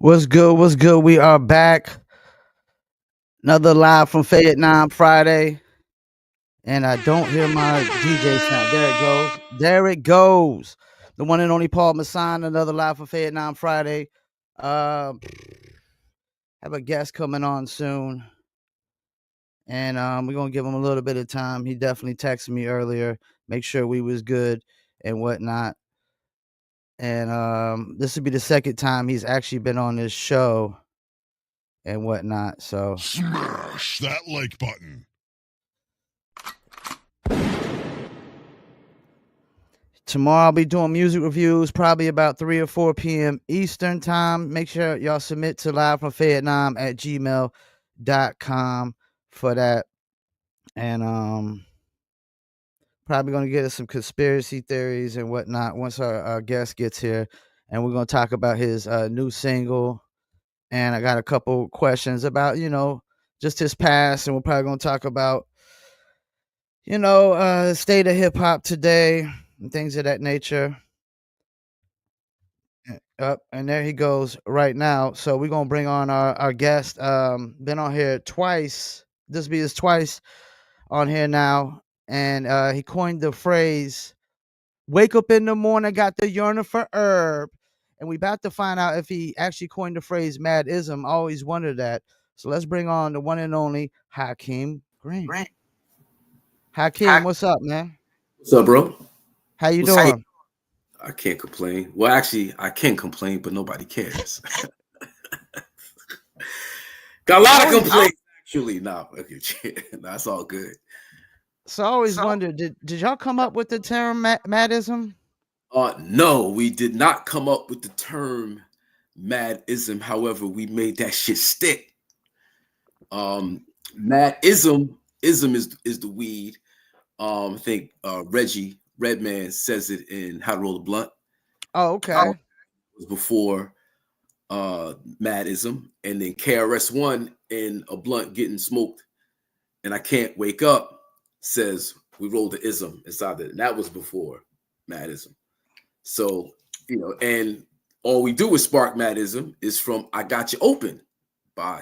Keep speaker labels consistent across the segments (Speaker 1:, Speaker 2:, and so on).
Speaker 1: What's good? What's good? We are back. Another live from Fayettenam Friday. And I don't hear my DJ sound. There it goes. There it goes. The one and only Paul Masson, another live from Fayettenam Friday. Have a guest coming on soon. And we're gonna give him a little bit of time. He definitely texted me earlier, make sure we was good and whatnot. And this would be the second time he's actually been on this show and whatnot. So
Speaker 2: Smash that like button.
Speaker 1: Tomorrow I'll be doing music reviews, probably about 3 or 4 p.m. Eastern time. Make sure y'all submit to livefromfayettenam@gmail.com for that. And probably gonna get us some conspiracy theories and whatnot once our guest gets here. And we're gonna talk about his new single. And I got a couple questions about, just his past, and we're probably gonna talk about, state of hip hop today and things of that nature. Up and there he goes right now. So we're gonna bring on our guest. Been on here twice. This be his twice on here now, and he coined the phrase "wake up in the morning, got the yearning for herb," and we about to find out if he actually coined the phrase "madism." I always wondered that. So let's bring on the one and only Hakim Green. Hakim, what's up, man?
Speaker 3: What's up, bro?
Speaker 1: How you doing?
Speaker 3: I can't complain. Well, actually, I can complain, but nobody cares. Got a lot of complaints, actually. Nah, that's all good.
Speaker 1: So I always wondered, did y'all come up with the term madism?
Speaker 3: No, we did not come up with the term madism. However, we made that shit stick. Madism is the weed. I think Reggie Redman says it in How to Roll a Blunt.
Speaker 1: Oh, okay.
Speaker 3: It was before madism, and then KRS-One in A Blunt Getting Smoked and I Can't Wake Up says we rolled the ism inside it, and that was before madism. So, and all we do with Spark Madism is from I Got You Open by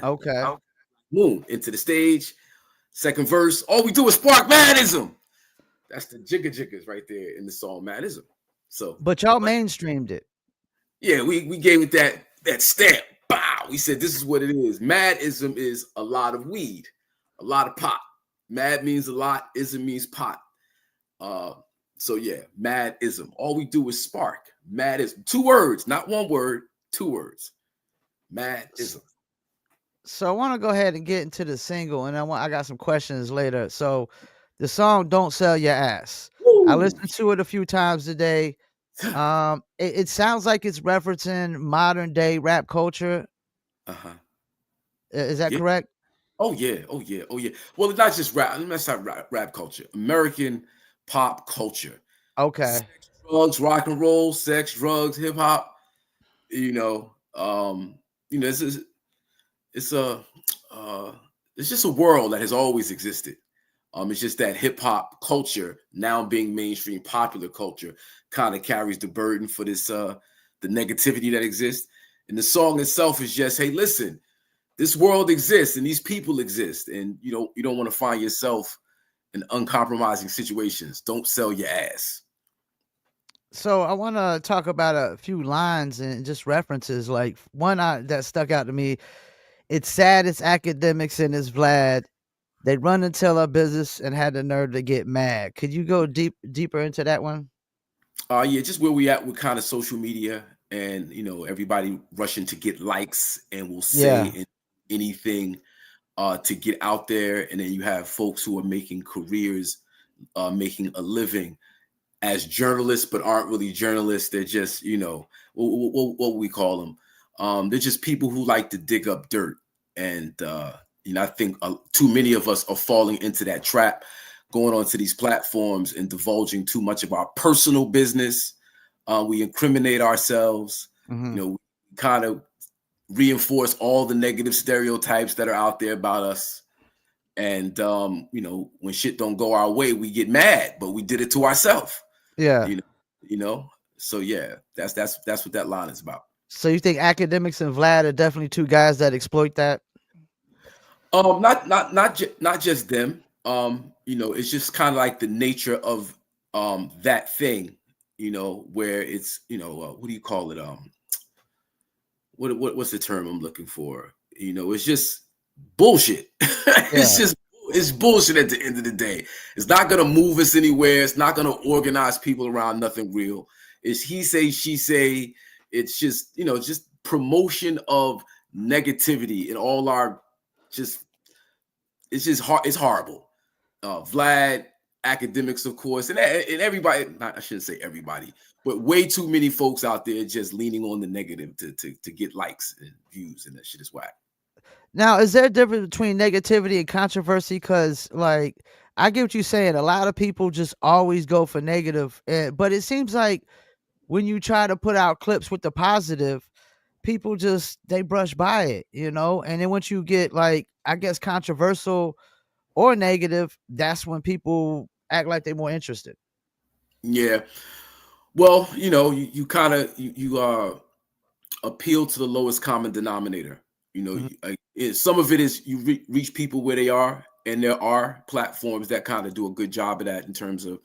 Speaker 3: Moon Into the Stage. Second verse, all we do is Spark Madism. That's the jigga jiggas right there in the song Madism. So,
Speaker 1: but y'all mainstreamed it.
Speaker 3: Yeah, we gave it that stamp. Bow. We said this is what it is. Madism is a lot of weed, a lot of pot. Mad means a lot. Ism means pot. So yeah, madism. All we do is spark. Madism. 2 words, not 1 word. 2 words. Madism.
Speaker 1: So I want to go ahead and get into the single, and I got some questions later. So the song "Don't Sell Your Ass." Woo! I listened to it a few times today. It sounds like it's referencing modern day rap culture. Is that correct?
Speaker 3: Oh yeah. Well, it's not just rap. That's not rap culture. American pop culture.
Speaker 1: Okay.
Speaker 3: Sex, drugs, rock and roll, sex, drugs, hip hop. It's just a world that has always existed. It's just that hip hop culture now being mainstream popular culture kind of carries the burden for this the negativity that exists. And the song itself is just, hey, listen, this world exists and these people exist, and you don't want to find yourself in uncompromising situations. Don't sell your ass.
Speaker 1: So I want to talk about a few lines and just references. Like one that stuck out to me. It's sad it's academics and it's Vlad. They run and tell our business and had the nerve to get mad. Could you go deeper into that one?
Speaker 3: Yeah, just where we at with kind of social media and everybody rushing to get likes and will say anything to get out there, and then you have folks who are making careers, making a living as journalists, but aren't really journalists. They're just what we call them. They're just people who like to dig up dirt, and I think too many of us are falling into that trap, going onto these platforms and divulging too much of our personal business. We incriminate ourselves. We kind of reinforce all the negative stereotypes that are out there about us. And when shit don't go our way, we get mad, but we did it to ourselves.
Speaker 1: Yeah.
Speaker 3: So yeah, that's what that line is about.
Speaker 1: So you think academics and Vlad are definitely two guys that exploit that?
Speaker 3: Not just them. It's just kind of like the nature of that thing. Where it's what do you call it? What's the term I'm looking for? It's just bullshit. it's
Speaker 1: Yeah.
Speaker 3: just it's bullshit at the end of the day. It's not gonna move us anywhere. It's not gonna organize people around nothing real. It's he say, she say. It's just just promotion of negativity in all our just it's just hard. It's horrible. Vlad, academics, of course, and everybody. I shouldn't say everybody, but way too many folks out there just leaning on the negative to get likes and views, and that shit is whack.
Speaker 1: Now, is there a difference between negativity and controversy? Because, like, I get what you're saying. A lot of people just always go for negative, but it seems like when you try to put out clips with the positive, people just they brush by it, And then once you get like, I guess, controversial or negative, that's when people act like they're more interested.
Speaker 3: Yeah. Well, you kind of appeal to the lowest common denominator.
Speaker 1: Mhm.
Speaker 3: Some of it is you reach people where they are, and there are platforms that kind of do a good job of that in terms of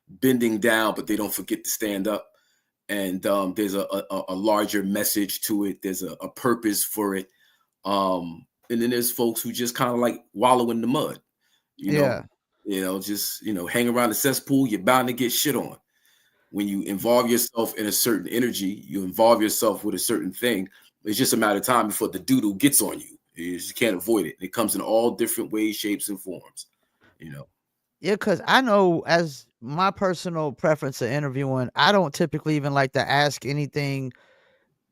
Speaker 3: bending down, but they don't forget to stand up. And there's a larger message to it. There's a purpose for it. And then there's folks who just kind of like wallow in the mud. You know,
Speaker 1: Yeah,
Speaker 3: just hang around the cesspool. You're bound to get shit on. When you involve yourself in a certain energy, you involve yourself with a certain thing. It's just a matter of time before the doodle gets on you. You just can't avoid it. It comes in all different ways, shapes, and forms. You know.
Speaker 1: yeah. Because I know, as my personal preference of interviewing, I don't typically even like to ask anything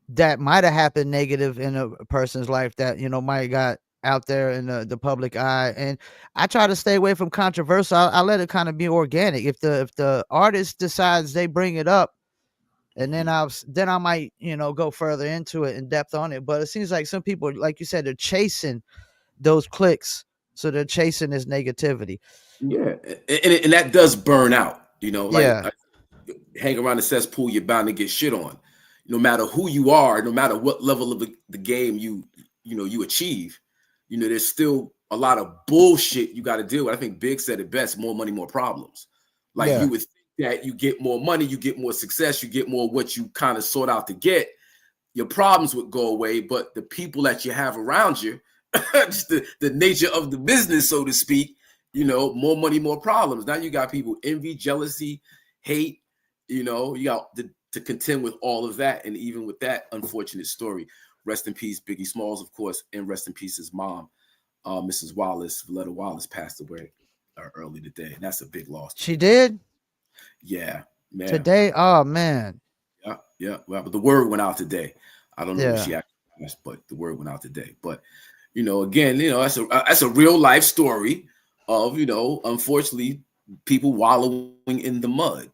Speaker 1: that might have happened negative in a person's life that might got out there in the public eye, and I try to stay away from controversial. I let it kind of be organic. If the artist decides they bring it up, and then I might go further into it in depth on it. But it seems like some people, like you said, they're chasing those clicks, so they're chasing this negativity.
Speaker 3: Yeah, and that does burn out.
Speaker 1: Yeah,
Speaker 3: Hang around the cesspool, you're bound to get shit on. No matter who you are, no matter what level of the game you achieve, there's still a lot of bullshit you got to deal with. I think Big said it best: more money, more problems. Like
Speaker 1: yeah,
Speaker 3: you would think that you get more money, you get more success, you get more what you kind of sought out to get. Your problems would go away, but the people that you have around you, just the nature of the business, so to speak, more money, more problems. Now you got people envy, jealousy, hate. You got to contend with all of that. And even with that unfortunate story, rest in peace, Biggie Smalls, of course, and rest in peace, his mom, Mrs. Wallace, Valletta Wallace, passed away early today. And that's a big loss to
Speaker 1: she
Speaker 3: the family.
Speaker 1: did
Speaker 3: Yeah, man.
Speaker 1: today. Oh man,
Speaker 3: Yeah, yeah. Well, but the word went out today. I don't know what
Speaker 1: yeah.
Speaker 3: she actually asked, but the word went out today. But again, that's a real life story of unfortunately people wallowing in the mud.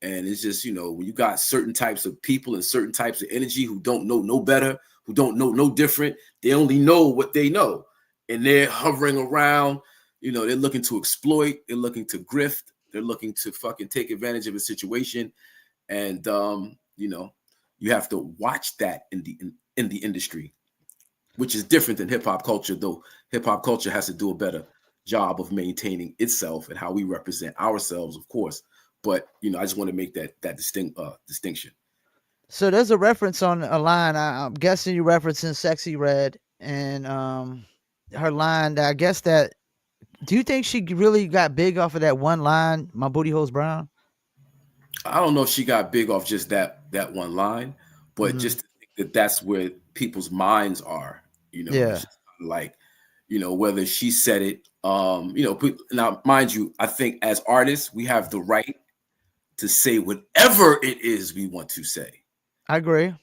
Speaker 3: And it's just when you got certain types of people and certain types of energy who don't know no better, who don't know no different, they only know what they know, and they're hovering around. They're looking to exploit, they're looking to grift, they're looking to fucking take advantage of a situation. And you have to watch that in the industry, which is different than hip hop culture. Though hip hop culture has to do a better job of maintaining itself and how we represent ourselves, of course. But I just want to make that distinction.
Speaker 1: So there's a reference on a line. I'm guessing you're referencing Sexy Red and her line. I guess that. Do you think she really got big off of that one line? My booty hole's brown.
Speaker 3: I don't know if she got big off just that one line, but
Speaker 1: Hmm.
Speaker 3: just to think that that's where people's minds are. It's
Speaker 1: Yeah,
Speaker 3: just like whether she said it. Now, mind you, I think as artists we have the right to say whatever it is we want to say.
Speaker 1: I agree.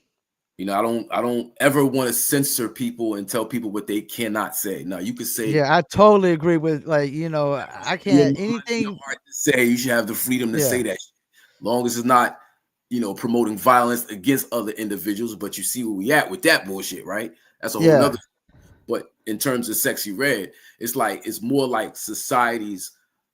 Speaker 3: I don't ever want to censor people and tell people what they cannot say. No, you can say
Speaker 1: Yeah, I totally agree with I
Speaker 3: in your
Speaker 1: can't
Speaker 3: mind, in your
Speaker 1: anything.
Speaker 3: heart to say. You should have the freedom to
Speaker 1: Yeah,
Speaker 3: say that shit. Long as it's not, promoting violence against other individuals. But you see where we at with that bullshit, right? That's a whole
Speaker 1: yeah.
Speaker 3: nother. But in terms of Sexy Red, it's more like society's,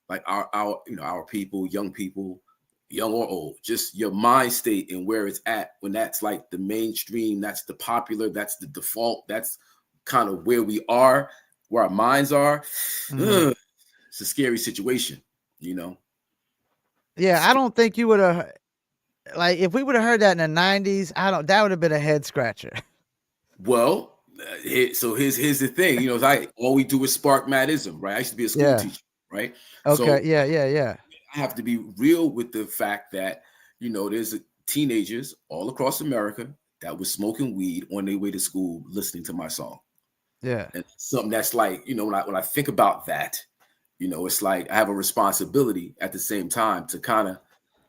Speaker 3: like our people, young people. young or old, just your mind state and where it's at when that's like the mainstream, that's the popular, that's the default, that's kind of where we are, where our minds are.
Speaker 1: Mhm.
Speaker 3: It's a scary situation, you know.
Speaker 1: Yeah, I
Speaker 3: Sc-
Speaker 1: don't think you would have like if we would have heard that in the '90s. I don't. That would have been a head scratcher.
Speaker 3: Well, so here's the thing, you know, like all we do is spark madism, right? I used to be a school
Speaker 1: Yeah.
Speaker 3: teacher, right?
Speaker 1: Okay.
Speaker 3: So
Speaker 1: Yeah. Yeah. Yeah.
Speaker 3: I have to be real with the fact that, you know, there's teenagers all across America that was smoking weed on their way to school listening to my song.
Speaker 1: Yeah.
Speaker 3: And something that's like, you know, when I think about that, you know, it's like I have a responsibility at the same time to kind of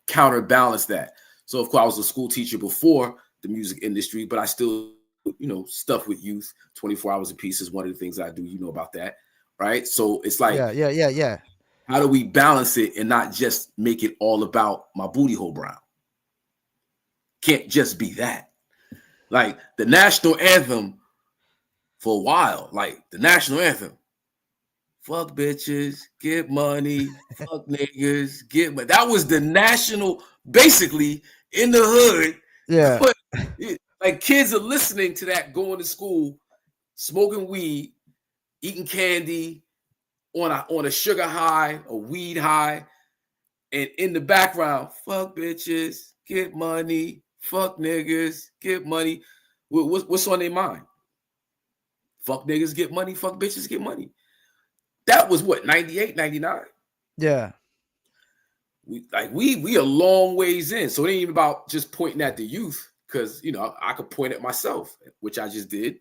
Speaker 3: counterbalance that. So of course I was a school teacher before the music industry, but I still, you know, stuff with youth 24 hours a piece is one of the things I do. You know about that, right? So it's like,
Speaker 1: Yeah. Yeah. Yeah. Yeah.
Speaker 3: how do we balance it and not just make it all about my booty hole brown? Can't just be that. Like the national anthem for a while, like the national anthem, fuck bitches, get money, fuck niggas, get money. That was the national, basically in the hood.
Speaker 1: Yeah.
Speaker 3: Like kids are listening to that going to school, smoking weed, eating candy on a sugar high, a weed high, and in the background, fuck bitches, get money, fuck niggas, get money. What's on their mind? Fuck niggas, get money, fuck bitches, get money. That was what, 98, 99.
Speaker 1: Yeah.
Speaker 3: We a long ways in. So it ain't even about just pointing at the youth, because you know, I could point at myself, which I just did,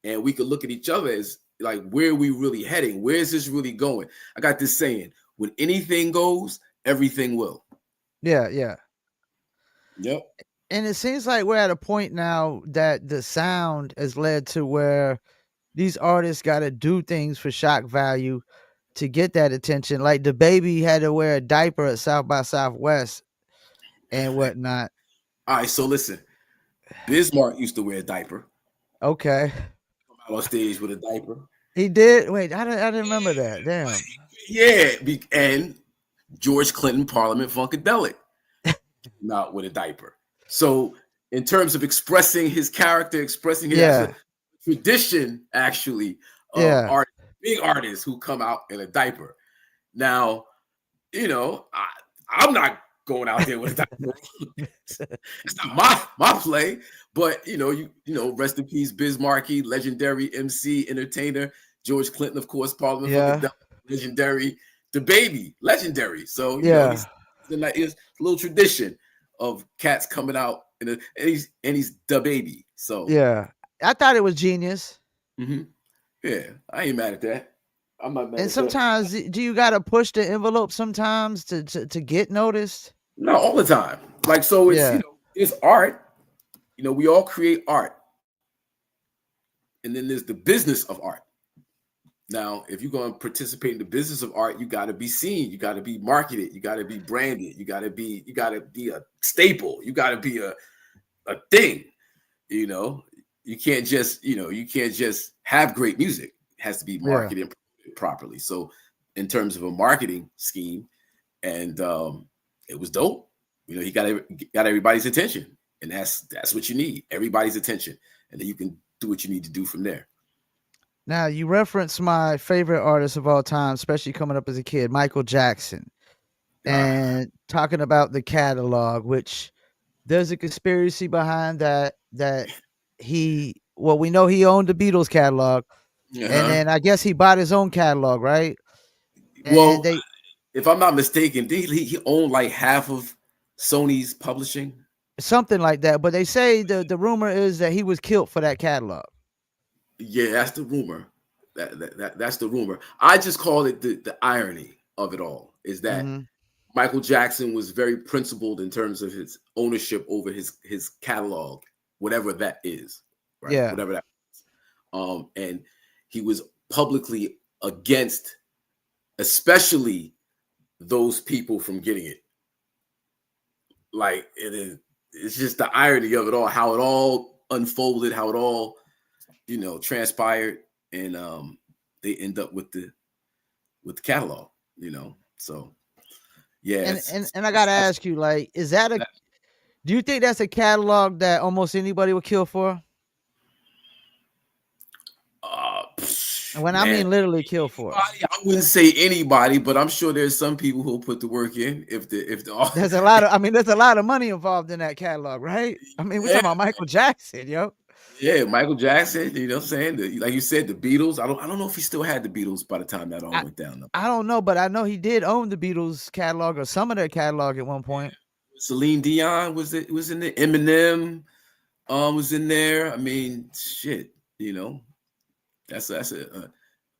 Speaker 3: and we could look at each other as like, where are we really heading? Where's this really going? I got this saying, when anything goes, everything will.
Speaker 1: Yeah. Yeah.
Speaker 3: Yep.
Speaker 1: And it seems like we're at a point now that the sound has led to where these artists got to do things for shock value to get that attention. Like the baby had to wear a diaper at South by Southwest and whatnot.
Speaker 3: All right, so listen, Bismarck used to wear a diaper.
Speaker 1: Okay.
Speaker 3: Come out on stage with a diaper.
Speaker 1: He did. Wait, I didn't remember that. Damn.
Speaker 3: Yeah, and George Clinton, Parliament Funkadelic, came out with a diaper. So, in terms of expressing his character, expressing his, that's a
Speaker 1: Yeah.
Speaker 3: tradition actually of
Speaker 1: Yeah.
Speaker 3: art, big artists who come out in a diaper. Now, you know, I'm not going out there with a diaper. It's not my play, but you know, rest in peace, Biz Markie, legendary MC, entertainer, George Clinton, of course, Parliament
Speaker 1: Yeah.
Speaker 3: Funkadelic, legendary, the baby, legendary. So you know,
Speaker 1: Yeah.
Speaker 3: it's a little tradition of cats coming out and he's the baby. So
Speaker 1: Yeah. I thought it was genius.
Speaker 3: mhm, yeah, I ain't mad at that. I'm not mad
Speaker 1: And
Speaker 3: at that.
Speaker 1: sometimes do you got to push the envelope sometimes to get noticed?
Speaker 3: No, all the time. Like so, it's
Speaker 1: Yeah.
Speaker 3: it's art. You know, we all create art, and then there's the business of art. Now, if you're going to participate in the business of art, you got to be seen, you got to be marketed, you got to be branded, you got to be a staple, you got to be a thing. You know, you can't just have great music. It has to be
Speaker 1: Yeah.
Speaker 3: marketed properly. So, in terms of a marketing scheme, and it was dope. You know, he got everybody's attention, and that's what you need, everybody's attention, and then you can do what you need to do from there.
Speaker 1: Now, you reference my favorite artist of all time, especially coming up as a kid, Michael Jackson,
Speaker 3: Ah,
Speaker 1: and talking about the catalog, which there's a conspiracy behind that well, we know he owned the Beatles catalog, and
Speaker 3: uh-huh.
Speaker 1: then I guess he bought his own catalog, right? And
Speaker 3: Well,
Speaker 1: they
Speaker 3: if I'm not mistaken, did he owned like half of Sony's publishing?
Speaker 1: something like that, but they say the rumor is that he was killed for that catalog.
Speaker 3: Yeah, that's the rumor. That's the rumor. I just call it the irony of it all is that
Speaker 1: Mhm.
Speaker 3: Michael Jackson was very principled in terms of his ownership over his catalog, whatever that is, right?
Speaker 1: Yeah.
Speaker 3: Whatever that. And he was publicly against, especially those people from getting it. Like it's just the irony of it all, how it all unfolded, how it all transpired, and they end up with the catalog. So Yeah,
Speaker 1: And I gotta ask you, like, is that a? Do you think that's a catalog that almost anybody would kill for? And when I
Speaker 3: man,
Speaker 1: mean literally kill for,
Speaker 3: I wouldn't say anybody, but I'm sure there's some people who'll put the work in if the
Speaker 1: there's a lot of. I mean, there's a lot of money involved in that catalog, right? I mean, we're
Speaker 3: yeah,
Speaker 1: talking about Michael Jackson, yo.
Speaker 3: yeah, Michael Jackson, you know what I'm saying? Like you said, the Beatles. I don't know if he still had the Beatles by the time that all
Speaker 1: I
Speaker 3: went down though.
Speaker 1: I don't know, but I know he did own the Beatles catalog or some of their catalog at one point.
Speaker 3: Celine Dion was in there. Eminem was in there. I mean, shit, you know, that's a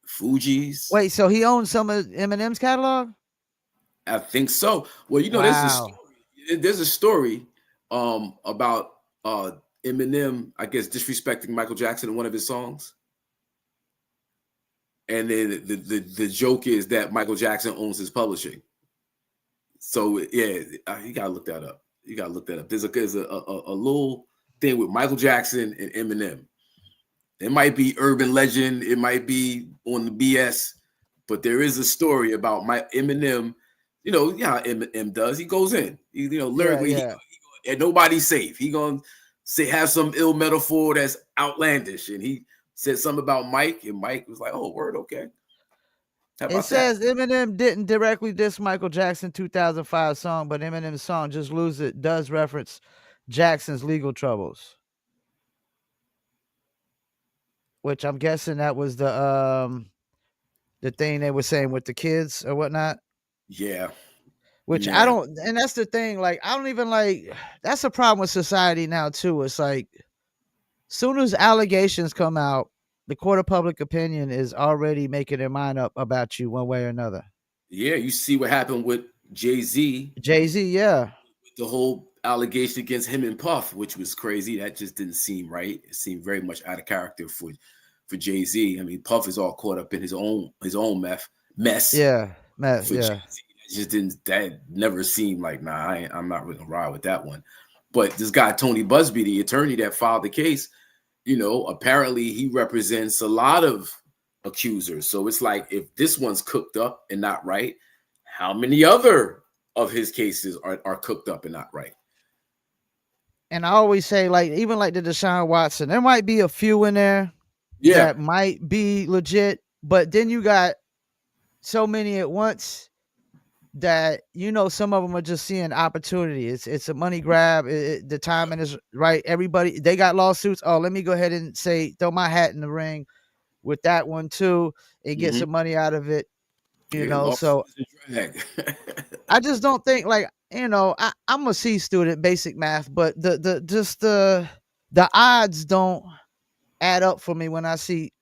Speaker 3: Fuji's.
Speaker 1: Wait, so he owns some of Eminem's catalog?
Speaker 3: I think so. Well, you know,
Speaker 1: Wow.
Speaker 3: there's a story about Eminem, I guess, disrespecting Michael Jackson in one of his songs. And then the joke is that Michael Jackson owns his publishing. So yeah, you gotta look that up. You gotta look that up. There's a little thing with Michael Jackson and Eminem. It might be urban legend. It might be on the BS, but there is a story about my Eminem. You know, yeah, Eminem does. He goes in.
Speaker 1: Yeah,
Speaker 3: Lyrically,
Speaker 1: yeah.
Speaker 3: and nobody's safe. He gonna say have some ill metaphor that's outlandish, and he said something about Mike, and Mike was like, "Oh, word, okay. How
Speaker 1: It
Speaker 3: about that?"
Speaker 1: says Eminem didn't directly diss Michael Jackson 2005 song, but Eminem's song Just Lose It does reference Jackson's legal troubles, which I'm guessing that was the thing they were saying with the kids or whatnot.
Speaker 3: Yeah,
Speaker 1: Which I
Speaker 3: yeah,
Speaker 1: don't, and that's the thing. Like, I don't even like. That's a problem with society now too. It's like, soon as allegations come out, the court of public opinion is already making their mind up about you one way or another.
Speaker 3: yeah. You see what happened with Jay-Z,
Speaker 1: Jay-Z, yeah,
Speaker 3: the whole allegation against him and Puff, which was crazy. That just didn't seem right. It seemed very much out of character for Jay-Z. I mean, Puff is all caught up in his own mess.
Speaker 1: yeah, Matt,
Speaker 3: For
Speaker 1: yeah.
Speaker 3: Jay-Z, that never seemed like, nah, I'm not really gonna ride with that one. But this guy Tony Busby, the attorney that filed the case, apparently he represents a lot of accusers. So it's like, if this one's cooked up and not right, how many other of his cases are cooked up and not right?
Speaker 1: And I always say, like, even like the Deshaun Watson, there might be a few in there
Speaker 3: Yeah.
Speaker 1: that might be legit, but then you got so many at once that some of them are just seeing opportunity. It's a money grab. The timing is right. Everybody, they got lawsuits. Oh, let me go ahead and say throw my hat in the ring with that one too and get
Speaker 3: Mm-hmm.
Speaker 1: some money out of it.
Speaker 3: Yeah, lawsuit
Speaker 1: So
Speaker 3: is a drag.
Speaker 1: I just don't think, like, I'm a C student, basic math, but the odds don't add up for me when I see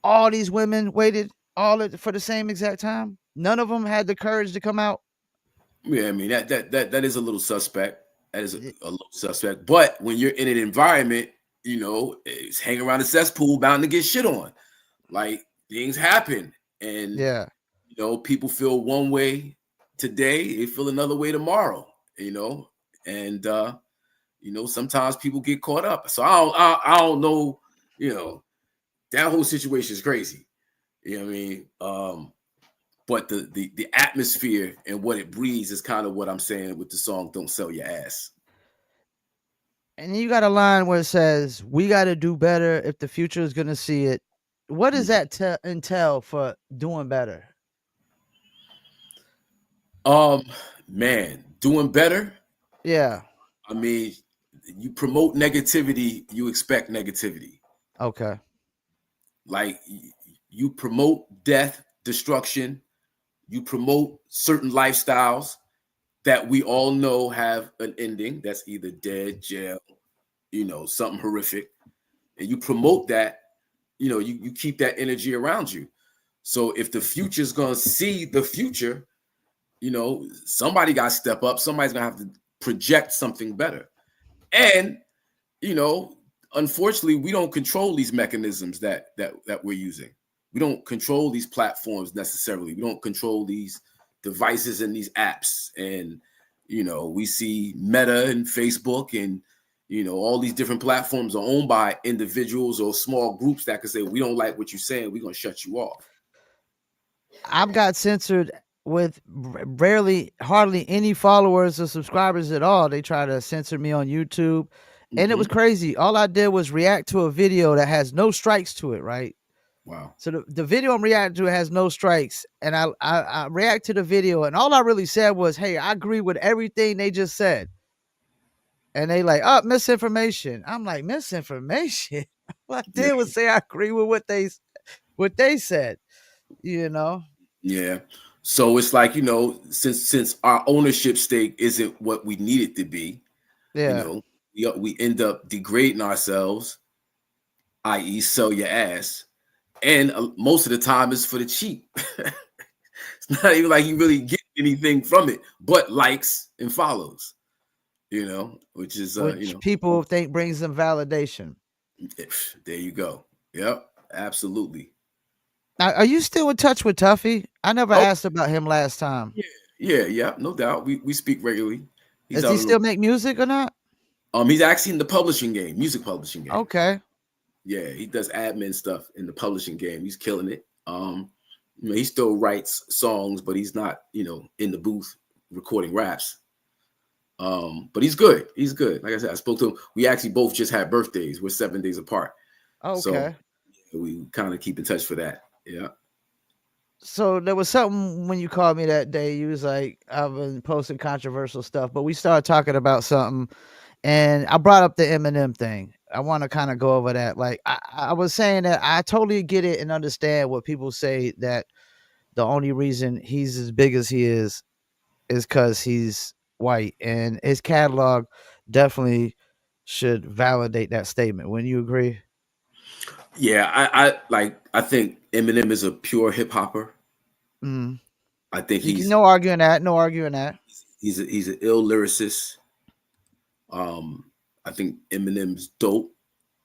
Speaker 1: all these women waited for the same exact time. None of them had the courage to come out.
Speaker 3: Yeah, I mean that is a little suspect. That is a little suspect. But when you're in an environment, it's hanging around the cesspool, bound to get shit on. Like, things happen, and
Speaker 1: Yeah.
Speaker 3: people feel one way today, they feel another way tomorrow. And sometimes people get caught up. So I don't know. That whole situation is crazy. You know what I mean? But the atmosphere and what it breeds is kind of what I'm saying with the song "Don't Sell Your Ass."
Speaker 1: And you got a line where it says, "We got to do better if the future is going to see it." What does that entail for doing better?
Speaker 3: Man, doing better.
Speaker 1: Yeah.
Speaker 3: I mean, you promote negativity, you expect negativity.
Speaker 1: Okay.
Speaker 3: Like, you promote death, destruction. You promote certain lifestyles that we all know have an ending. That's either dead, jail, something horrific. And you promote that, you keep that energy around you. So if the future's gonna see the future, somebody got to step up. Somebody's gonna have to project something better. And unfortunately, we don't control these mechanisms that we're using. We don't control these platforms necessarily. We don't control these devices and these apps. And we see Meta and Facebook and all these different platforms are owned by individuals or small groups that can say, we don't like what you're saying, we're gonna shut you off.
Speaker 1: I've got censored with rarely, hardly any followers or subscribers at all. They try to censor me on YouTube, and it was
Speaker 3: Hmm.
Speaker 1: crazy. All I did was react to a video that has no strikes to it, right?
Speaker 3: Wow.
Speaker 1: So the video I'm reacting to has no strikes, and I react to the video, and all I really said was, "Hey, I agree with everything they just said." And they like, "Oh, misinformation." I'm like, "Misinformation?" All I
Speaker 3: Yeah.
Speaker 1: did was say I agree with what they said, you know?
Speaker 3: Yeah. So it's like, since our ownership stake isn't what we need it to be, you
Speaker 1: Yeah.
Speaker 3: know, we end up degrading ourselves, i.e., sell your ass. And most of the time, it's for the cheap. It's not even like you really get anything from it, but likes and follows. Which is
Speaker 1: Which people think brings them validation.
Speaker 3: there you go. Yep, absolutely.
Speaker 1: Now, are you still in touch with Tuffy? I never
Speaker 3: Oh
Speaker 1: asked about him last time.
Speaker 3: yeah, yeah, no doubt. We speak regularly. He's
Speaker 1: Does he
Speaker 3: out in the
Speaker 1: still make music or not?
Speaker 3: he's actually in the publishing game, music publishing game.
Speaker 1: Okay.
Speaker 3: Yeah, he does admin stuff in the publishing game. He's killing it. He still writes songs, but he's not, in the booth recording raps. But he's good. He's good. Like I said, I spoke to him. We actually both just had birthdays. We're 7 days apart. So
Speaker 1: Okay.
Speaker 3: we kind of keep in touch for that. Yeah.
Speaker 1: So there was something when you called me that day. You was like, I've been posting controversial stuff, but we started talking about something, and I brought up the Eminem thing. I want to kind of go over that. Like I was saying that I totally get it and understand what people say that the only reason he's as big as he is because he's white, and his catalog definitely should validate that statement. Wouldn't you agree?
Speaker 3: Yeah. I think Eminem is a pure hip hopper.
Speaker 1: Mm.
Speaker 3: I think
Speaker 1: You can
Speaker 3: he's
Speaker 1: no arguing that. No arguing that.
Speaker 3: he's an ill lyricist. Um, I think Eminem's dope,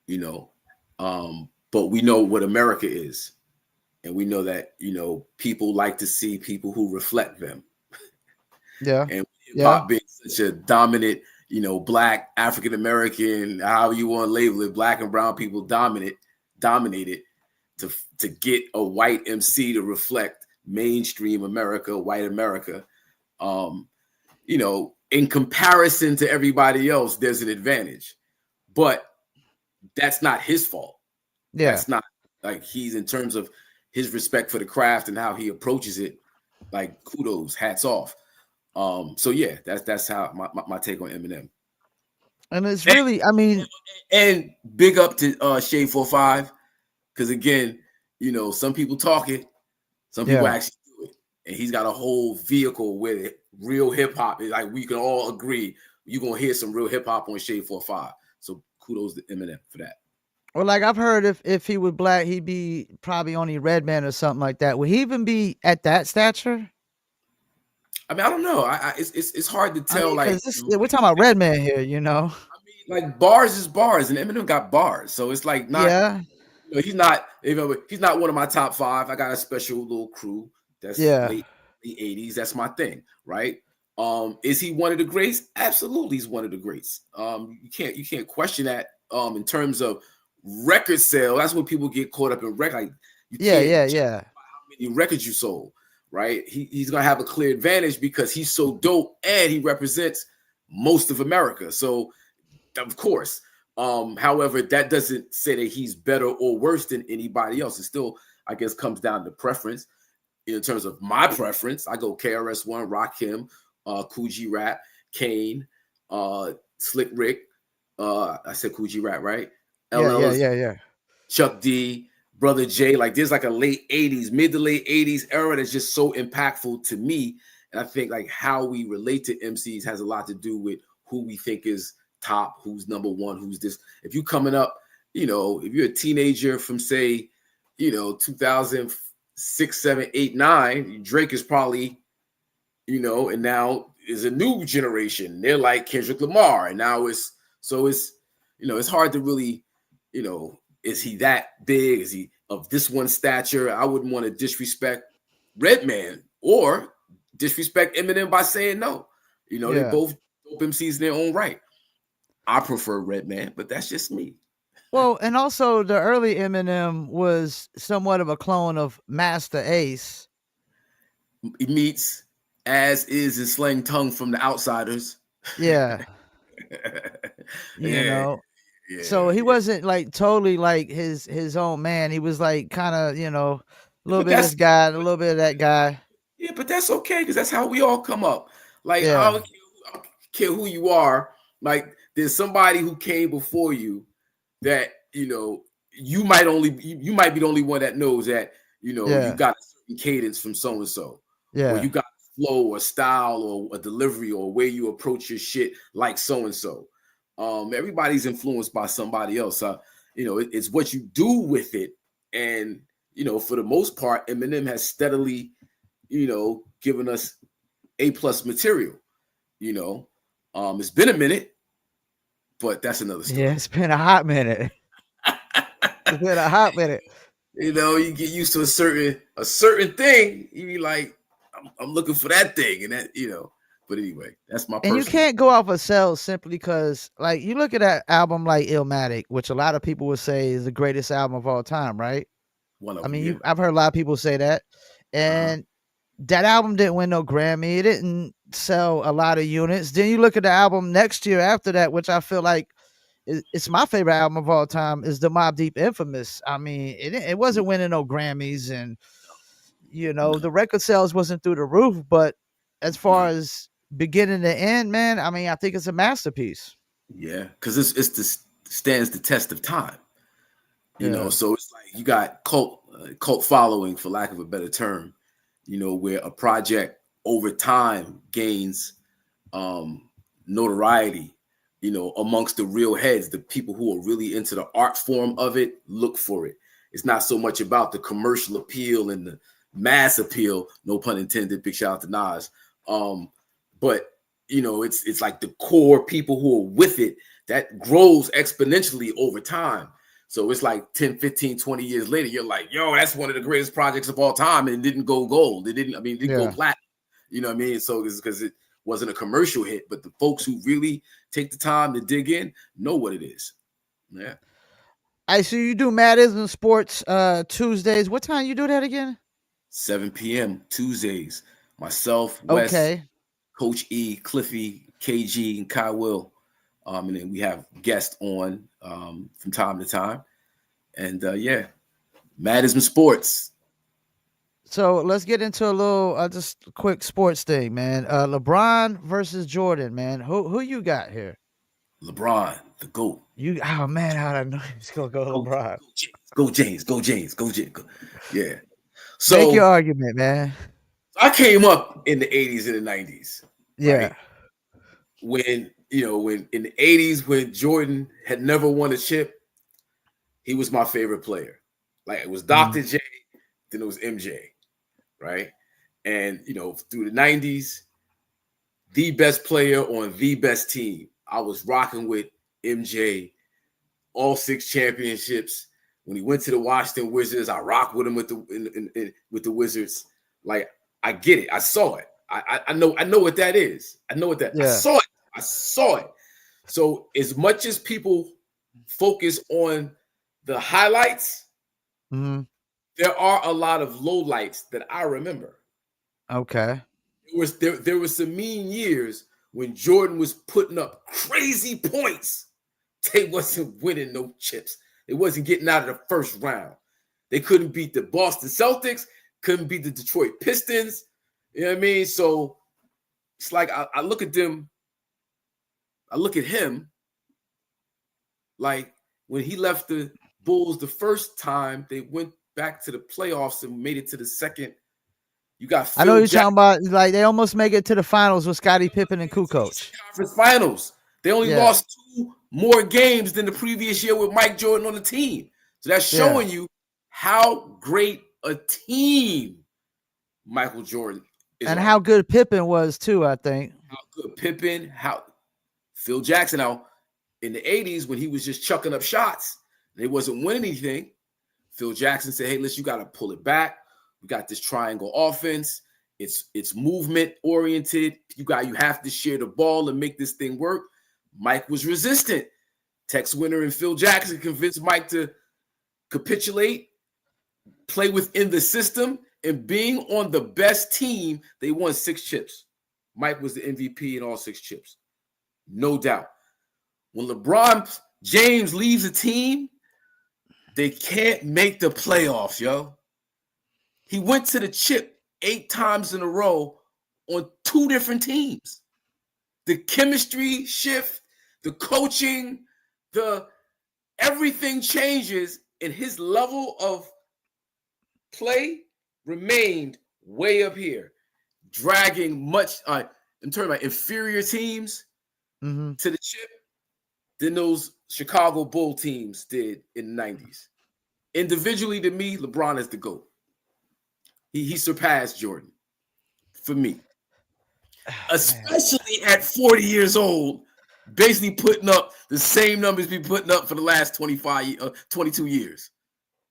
Speaker 3: you know. But we know what America is. And we know that, people like to see people who reflect them.
Speaker 1: Yeah.
Speaker 3: And hip
Speaker 1: Yeah.
Speaker 3: hop being such a dominant, black, African American, how you want to label it, black and brown people dominated to get a white MC to reflect mainstream America, white America. Um, in comparison to everybody else, there's an advantage. But that's not his fault.
Speaker 1: Yeah.
Speaker 3: That's not like he's in terms of his respect for the craft and how he approaches it. Like kudos, hats off. So yeah, that's how my take on Eminem.
Speaker 1: And it's
Speaker 3: And,
Speaker 1: really, I mean,
Speaker 3: and big up to Shade 45, because again, some people talk it, some people
Speaker 1: yeah.
Speaker 3: actually do it, and he's got a whole vehicle with it. Real hip hop, like we can all agree, you're gonna hear some real hip hop on Shade 45. So kudos to Eminem for that.
Speaker 1: Well, like I've heard if he was black, he'd be probably only Redman or something like that. Would he even be at that stature?
Speaker 3: I mean, I don't know. It's hard to
Speaker 1: I
Speaker 3: tell.
Speaker 1: mean,
Speaker 3: Like,
Speaker 1: because this we're talking about Redman here, you know.
Speaker 3: like bars is bars, and Eminem got bars, so it's like not.
Speaker 1: Yeah.
Speaker 3: He's not one of my top five. I got a special little crew that's
Speaker 1: Yeah.
Speaker 3: late 80s. That's my thing, right? Is he one of the greats? Absolutely, he's one of the greats. You can't question that. In terms of record sale, that's when people get caught up in record. Like, you
Speaker 1: Yeah.
Speaker 3: can't
Speaker 1: Yeah.
Speaker 3: judge
Speaker 1: Yeah.
Speaker 3: how many records you sold, right? He's gonna have a clear advantage because he's so dope and he represents most of America. So of course. However, that doesn't say that he's better or worse than anybody else. It still, I guess, comes down to preference. In terms of my preference, I go KRS-One, Rakim, Coogee Rap, Kane, Slick Rick. I said Coogee Rap, right?
Speaker 1: Yeah.
Speaker 3: LL
Speaker 1: Yeah.
Speaker 3: is
Speaker 1: Yeah. Yeah.
Speaker 3: Chuck D, Brother J. Like there's like a late 80s, mid to late 80s era that's just so impactful to me. And I think like how we relate to MCs has a lot to do with who we think is top, who's number one, who's this. If you coming up, if you're a teenager from say, 2006, 7, 8, 9, Drake is probably, and now is a new generation. They're like Kendrick Lamar. And now it's hard to really, is he that big? Is he of this one stature? I wouldn't want to disrespect Redman or disrespect Eminem by saying no. They
Speaker 1: Yeah.
Speaker 3: both dope MCs in their own right. I prefer Redman, but that's just me.
Speaker 1: Well, and also the early Eminem was somewhat of a clone of Master Ace.
Speaker 3: meets As Is and Slang Tongue from the Outsiders.
Speaker 1: Yeah. You
Speaker 3: Yeah,
Speaker 1: know. So
Speaker 3: yeah,
Speaker 1: he
Speaker 3: yeah.
Speaker 1: wasn't like totally like his own man. He was like kind of, a little
Speaker 3: But
Speaker 1: bit of this
Speaker 3: that's
Speaker 1: guy, a little bit of that guy.
Speaker 3: yeah, but that's okay because that's how we all come up. Like
Speaker 1: Yeah.
Speaker 3: I don't care who you are. Like there's somebody who came before you that you might be the only one that knows that you
Speaker 1: Yeah.
Speaker 3: got a certain cadence from so and so, or
Speaker 1: Yeah.
Speaker 3: you got flow or style or a delivery or a way you approach your shit like so and so. Everybody's influenced by somebody else. It's what you do with it, and for the most part, Eminem has steadily given us A+ material. It's been a minute, but that's another
Speaker 1: Yeah,
Speaker 3: story.
Speaker 1: it's been a hot minute. It's been a hot minute.
Speaker 3: You get used to a certain thing. You be like, I'm looking for that thing, and that. But anyway, that's my
Speaker 1: And you
Speaker 3: personal
Speaker 1: can't go off of sales simply because, like, you look at that album like Illmatic, which a lot of people would say is the greatest album of all time, right?
Speaker 3: one
Speaker 1: I
Speaker 3: of them.
Speaker 1: mean,
Speaker 3: Yeah.
Speaker 1: I've heard a lot of people say that,
Speaker 3: Uh-huh.
Speaker 1: and that album didn't win no Grammy. It didn't sell a lot of units. Then you look at the album next year after that, which I feel like it's my favorite album of all time, is the Mobb Deep Infamous. I mean, it
Speaker 3: No,
Speaker 1: wasn't winning no Grammys, and
Speaker 3: no,
Speaker 1: the record sales wasn't through the roof. But as far
Speaker 3: no.
Speaker 1: as beginning to end, man, I mean, I think it's a masterpiece.
Speaker 3: Yeah, because it's stands the test of time.
Speaker 1: Yeah.
Speaker 3: So it's like you got cult following, for lack of a better term. Where a project over time gains um, notoriety, amongst the real heads, the people who are really into the art form of it, look for it. It's not so much about the commercial appeal and the mass appeal, no pun intended, big shout out to Nas. But it's like the core people who are with it that grows exponentially over time. So it's like 10, 15, 20 years later, you're like, yo, that's one of the greatest projects of all time. And it didn't go gold. It didn't go
Speaker 1: Yeah.
Speaker 3: platinum. You know what I mean? So it's because it wasn't a commercial hit, but the folks who really take the time to dig in know what it is. Yeah.
Speaker 1: I see you do Madism Sports Tuesdays. What time you do that again?
Speaker 3: 7 p.m. Tuesdays. Myself, Wes,
Speaker 1: Okay.
Speaker 3: Coach E, Cliffy, KG, and Kai Will. And then we have guests on from time to time. And yeah, Madism Sports.
Speaker 1: So let's get into a little just a quick sports thing, man. LeBron versus Jordan, man. Who you got here?
Speaker 3: LeBron, the GOAT.
Speaker 1: You oh man, how did I know he's gonna go
Speaker 3: Go,
Speaker 1: LeBron?
Speaker 3: go James, go James, go James. Go. Yeah.
Speaker 1: Make your
Speaker 3: So
Speaker 1: argument, man.
Speaker 3: I came up in the 80s and the 90s,
Speaker 1: Yeah.
Speaker 3: right? When in the 80s, when Jordan had never won a chip, he was my favorite player. Like it was
Speaker 1: Mhm.
Speaker 3: Dr. J, then it was MJ, right? And through the 90s, the best player on the best team. I was rocking with MJ, all 6 championships. When he went to the Washington Wizards, I rocked with him with the Wizards. Like I get it, I saw it. I know what that is. I know what that. I
Speaker 1: Yeah.
Speaker 3: saw it. I saw it. So as much as people focus on the highlights,
Speaker 1: Hmm.
Speaker 3: there are a lot of lowlights that I remember.
Speaker 1: Okay.
Speaker 3: There was some mean years when Jordan was putting up crazy points. They wasn't winning no chips. They wasn't getting out of the first round. They couldn't beat the Boston Celtics, couldn't beat the Detroit Pistons. You know what I mean? So it's like I look at them, I look at him like when he left the Bulls the first time, they went back to the playoffs and made it to the second. You got
Speaker 1: I know
Speaker 3: Phil
Speaker 1: you're
Speaker 3: Jackson.
Speaker 1: talking about like they almost make it to the finals with Scottie Pippen and Kukoc.
Speaker 3: Eastern Conference Finals. They only
Speaker 1: Yeah.
Speaker 3: lost 2 more games than the previous year with Mike Jordan on the team. So that's
Speaker 1: Yeah.
Speaker 3: showing you how great a team Michael Jordan is
Speaker 1: And
Speaker 3: on.
Speaker 1: how good Pippen was too, I think.
Speaker 3: How good Pippen, how Phil Jackson. Now, in the 80s, when he was just chucking up shots, they wasn't winning anything. Phil Jackson said, hey, listen, you got to pull it back. We got this triangle offense. It's movement oriented. You have to share the ball and make this thing work. Mike was resistant. Tex Winter and Phil Jackson convinced Mike to capitulate, play within the system, And being on the best team, they won 6 chips. Mike was the MVP in all 6 chips. No doubt. When LeBron James leaves a team, they can't make the playoffs, yo. He went to the chip 8 times in a row on 2 different teams. The chemistry shift, the coaching, everything changes, and his level of play remained way up here, dragging much. I'm talking about inferior teams to the chip than those Chicago Bull teams did in the 90s. Individually, to me, LeBron is the GOAT. He surpassed Jordan for me. Especially at 40 years old, basically putting up the same numbers we putting up for the last 22 years.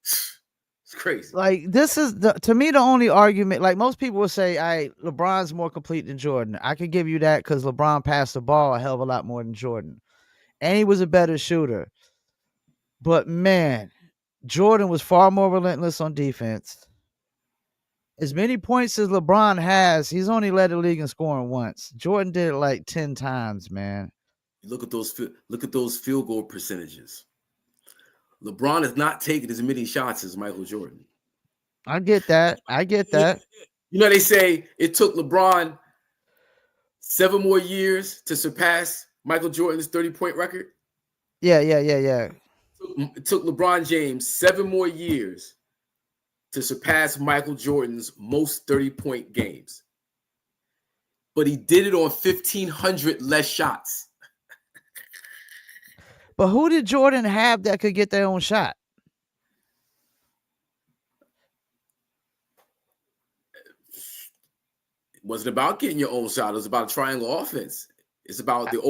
Speaker 3: It's crazy.
Speaker 1: Like, this is to me the only argument. Like, most people will say, LeBron's more complete than Jordan. I could give you that because LeBron passed the ball a hell of a lot more than Jordan, and he was a better shooter. But man, Jordan was far more relentless on defense. As many points as LeBron has, he's only led the league in scoring once. Jordan did it like 10 times, man.
Speaker 3: Look at those field goal percentages. LeBron is not taking as many shots as Michael Jordan.
Speaker 1: I get that.
Speaker 3: You know, they say it took LeBron 7 more years to surpass Michael Jordan's 30-point record.
Speaker 1: Yeah.
Speaker 3: It took LeBron James 7 more years to surpass Michael Jordan's most 30-point games. But he did it on 1,500 less shots.
Speaker 1: But who did Jordan have that could get their own shot?
Speaker 3: It wasn't about getting your own shot. It was about a triangle offense. It's about the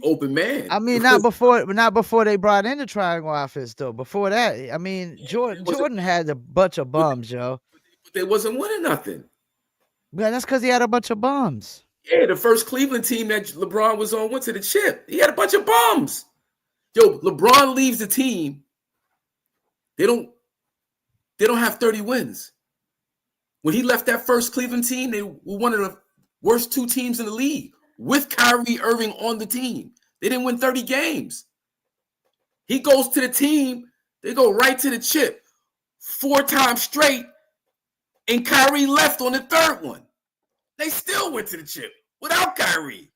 Speaker 3: open man.
Speaker 1: I mean, not before they brought in the triangle offense, though. Before that, I mean, Jordan had a bunch of bums, yo.
Speaker 3: But they wasn't winning nothing.
Speaker 1: Yeah, that's because he had a bunch of bums.
Speaker 3: Yeah, the first Cleveland team that LeBron was on went to the chip. He had a bunch of bums. Yo, LeBron leaves the team. They don't have 30 wins. When he left that first Cleveland team, they were one of the worst 2 teams in the league with Kyrie Irving on the team. They didn't win 30 games. He goes to the team. They go right to the chip 4 times straight, and Kyrie left on the 3rd one. They still went to the chip without Kyrie.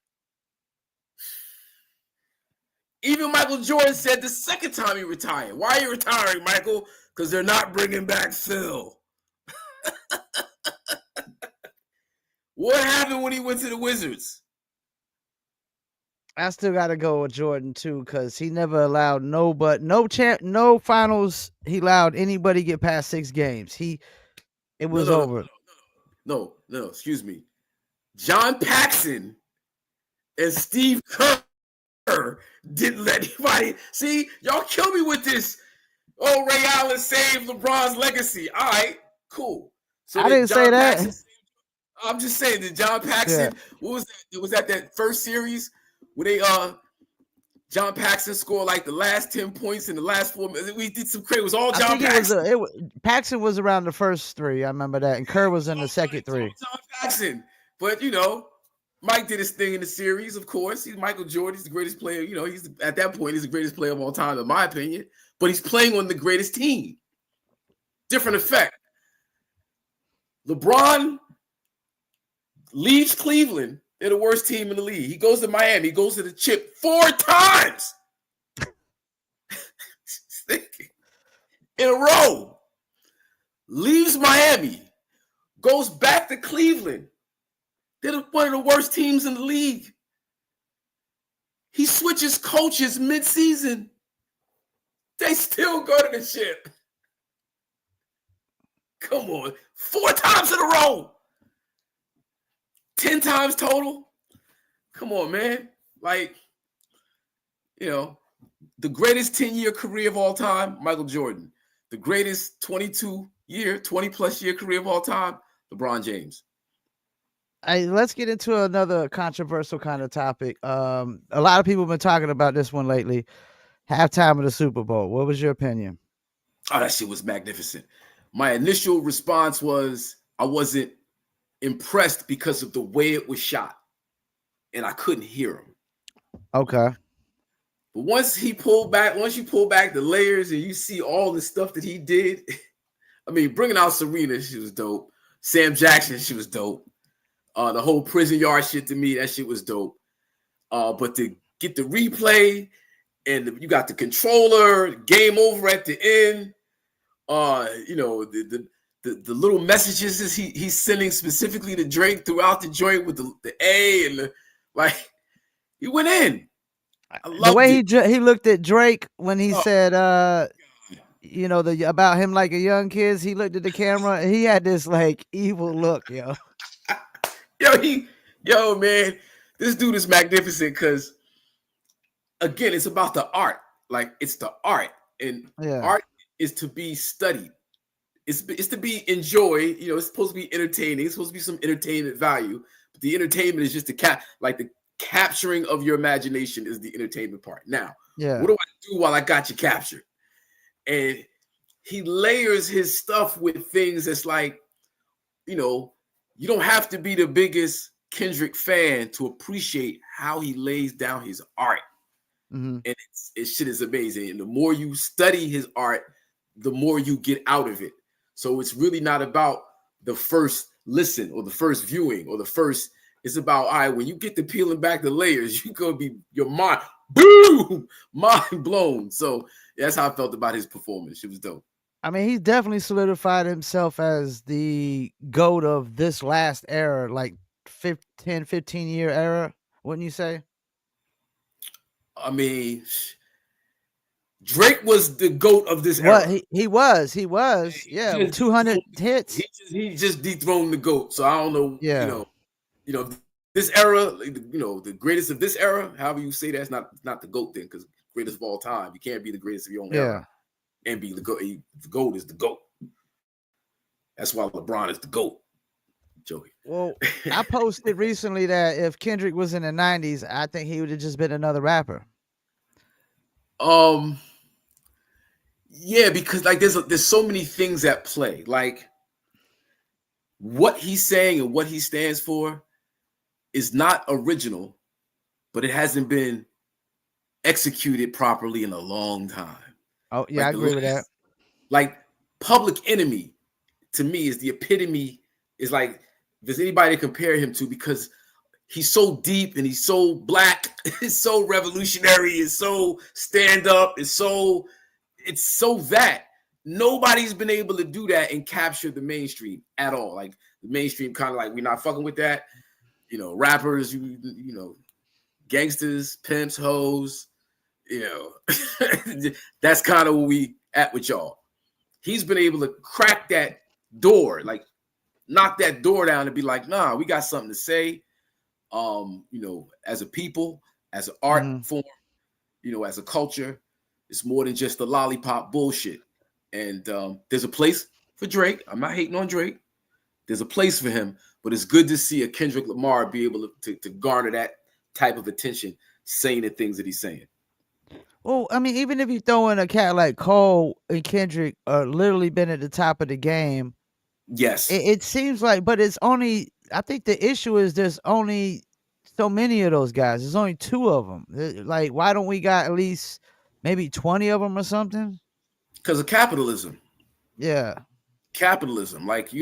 Speaker 3: Even Michael Jordan said the second time he retired, "Why are you retiring, Michael? Because they're not bringing back Phil." What happened when he went to the Wizards?
Speaker 1: I still got to go with Jordan too, because he never allowed no finals. He allowed anybody get past 6 games. It was over.
Speaker 3: No, excuse me. John Paxson and Steve Kerr didn't let anybody. See, y'all kill me with this. Oh, Ray Allen saved LeBron's legacy. All right, cool. So
Speaker 1: I didn't say that.
Speaker 3: I'm just saying that John Paxson. Yeah. What was that? Was that first series where they John Paxson scored like the last 10 points in the last 4 minutes? We did some crazy. It was all John Paxson.
Speaker 1: Paxson was around the first 3. I remember that, and Kerr was in the second 3.
Speaker 3: John Paxson, but you know, Mike did his thing in the series. Of course, he's Michael Jordan. He's the greatest player. You know, at that point, he's the greatest player of all time, in my opinion. But he's playing on the greatest team. Different effect. LeBron leaves Cleveland. They're the worst team in the league. He goes to Miami. He goes to the chip 4 times in a row. Leaves Miami. Goes back to Cleveland. They're one of the worst teams in the league. He switches coaches mid-season. They still go to the chip. Come on. 4 times in a row. 10 times total. Come on, man. Like, you know, the greatest 10-year career of all time, Michael Jordan. The greatest 20-plus year career of all time, LeBron James.
Speaker 1: Let's get into another controversial kind of topic. A lot of people have been talking about this one lately. Halftime of the Super Bowl. What was your opinion?
Speaker 3: Oh, that shit was magnificent. My initial response was I wasn't impressed because of the way it was shot, and I couldn't hear him.
Speaker 1: Okay.
Speaker 3: But once you pull back the layers and you see all the stuff that he did, I mean, bringing out Serena, she was dope. Sam Jackson, she was dope. The whole prison yard shit to me, that shit was dope. But to get the replay and you got the controller, game over at the end. The little messages that he's sending specifically to Drake throughout the joint with the A and he went in. I
Speaker 1: The
Speaker 3: loved
Speaker 1: way
Speaker 3: it.
Speaker 1: he looked at Drake when he
Speaker 3: Oh,
Speaker 1: said, about him like a young kid. He looked at the camera and he had this like evil look, yo.
Speaker 3: Man, this dude is magnificent because again, it's about the art. Like it's the art, and art is to be studied. It's to be enjoyed. It's supposed to be entertaining. It's supposed to be some entertainment value. But the entertainment is just the capturing of your imagination is the entertainment part. Now, what do I do while I got you captured? And he layers his stuff with things that's like, you don't have to be the biggest Kendrick fan to appreciate how he lays down his art.
Speaker 1: Mm-hmm.
Speaker 3: And shit is amazing. And the more you study his art, the more you get out of it. So it's really not about the first listen or the first viewing or the first. It's about, all right, when you get to peeling back the layers, you're going to be your mind, boom, mind blown. So that's how I felt about his performance. It was dope.
Speaker 1: I mean, he's definitely solidified himself as the GOAT of this last era, like 15-year era, wouldn't you say?
Speaker 3: I mean, Drake was the GOAT of this era.
Speaker 1: He was. Yeah, 200 hits.
Speaker 3: He just dethroned the GOAT. So I don't know.
Speaker 1: Yeah.
Speaker 3: This era, the greatest of this era. However you say that's not the GOAT thing, because greatest of all time, you can't be the greatest of your own era and be the GOAT. The GOAT is the GOAT. That's why LeBron is the GOAT. Joey.
Speaker 1: Well, I posted recently that if Kendrick was in the 90s, I think he would have just been another rapper.
Speaker 3: Yeah, because like there's so many things at play. Like what he's saying and what he stands for is not original, but it hasn't been executed properly in a long time.
Speaker 1: Oh, yeah, I agree with that.
Speaker 3: Like Public Enemy, to me, is the epitome, is like, does anybody compare him to? Because he's so deep and he's so black, it's so revolutionary, it's so stand up, it's so that nobody's been able to do that and capture the mainstream at all. Like the mainstream kind of like, we're not fucking with that. Rappers, gangsters, pimps, hoes, that's kind of where we at with y'all. He's been able to crack that door, like knock that door down and be like, nah, we got something to say. As a people, as an art form, as a culture, it's more than just the lollipop bullshit. And there's a place for Drake. I'm not hating on Drake. There's a place for him, but it's good to see a Kendrick Lamar be able to garner that type of attention, saying the things that he's saying.
Speaker 1: Well, I mean, even if you throw in a cat like Cole and Kendrick are literally been at the top of the game.
Speaker 3: Yes.
Speaker 1: It seems like, but it's only, I think the issue is there's only so many of those guys. There's only 2 of them. Like, why don't we got at least maybe 20 of them or something?
Speaker 3: Because of capitalism.
Speaker 1: Yeah.
Speaker 3: Capitalism. Like, when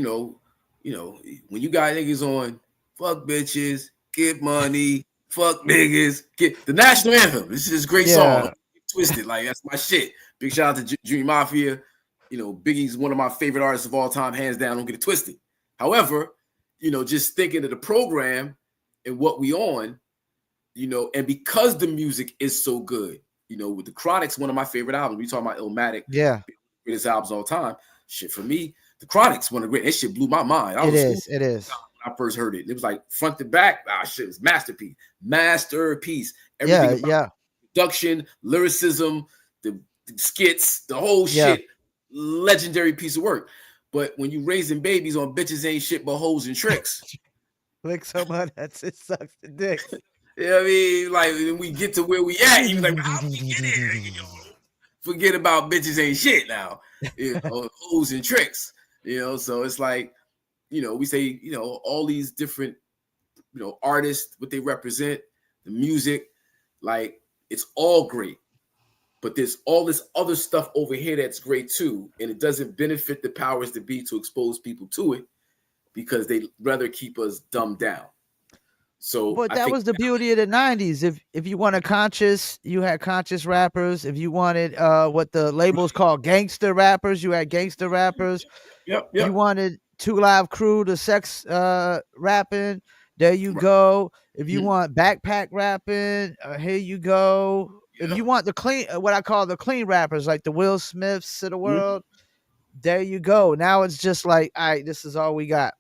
Speaker 3: you got niggas on fuck bitches, get money, fuck niggas, get the national anthem. This is a great song. Twisted. Like, that's my shit. Big shout out to Junior Mafia. Biggie's one of my favorite artists of all time, hands down. Don't get it twisted. However, just thinking of the program and what we on, and because the music is so good, with the Chronics, one of my favorite albums. We talking about Illmatic, greatest albums of all time. Shit, for me, the Chronics, one of the great. That shit blew my mind.
Speaker 1: It is.
Speaker 3: When I first heard it, it was like front to back. Shit, it was masterpiece. Everything about production, lyricism, the skits, the whole shit. Legendary piece of work. But when you raising babies on bitches ain't shit but hoes and tricks.
Speaker 1: Like someone that's it sucks the dick.
Speaker 3: I mean, like when we get to where we at, you like, how we get here? Forget about bitches ain't shit now. Hoes and tricks. So it's like, we say, all these different, artists, what they represent, the music, like it's all great. But there's all this other stuff over here that's great too. And it doesn't benefit the powers that be to expose people to it because they rather keep us dumbed down. So
Speaker 1: But
Speaker 3: I
Speaker 1: that
Speaker 3: think,
Speaker 1: was the beauty of the '90s. If you wanted conscious, you had conscious rappers. If you wanted what the labels call gangster rappers, you had gangster rappers.
Speaker 3: yep,
Speaker 1: If you
Speaker 3: yep,
Speaker 1: wanted Two Live Crew, the sex rapping, there you
Speaker 3: right,
Speaker 1: go. If you
Speaker 3: mhm,
Speaker 1: want backpack rapping, here you go. If
Speaker 3: yep,
Speaker 1: you want the clean, what I call the clean rappers, like the Will Smiths of the
Speaker 3: mhm.
Speaker 1: world, there you go. Now it's just like, all right, this is all we got.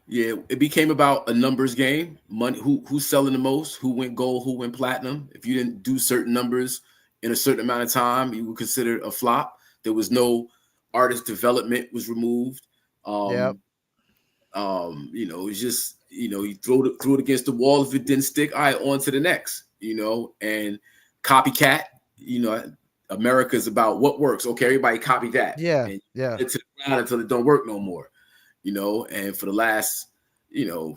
Speaker 3: Yeah, it became about a numbers game. Money, who's selling the most, who went gold, who went platinum. If you didn't do certain numbers in a certain amount of time, you were considered a flop. There was no artist development was removed.
Speaker 1: Yep.
Speaker 3: Um, it's just, you throw it against the wall. If it didn't stick, all right, on to the next. And copycat. America's about what works. Okay, everybody copy that,
Speaker 1: Yeah.
Speaker 3: and
Speaker 1: Yeah.
Speaker 3: it's to the ground until it don't work no more. And for the last,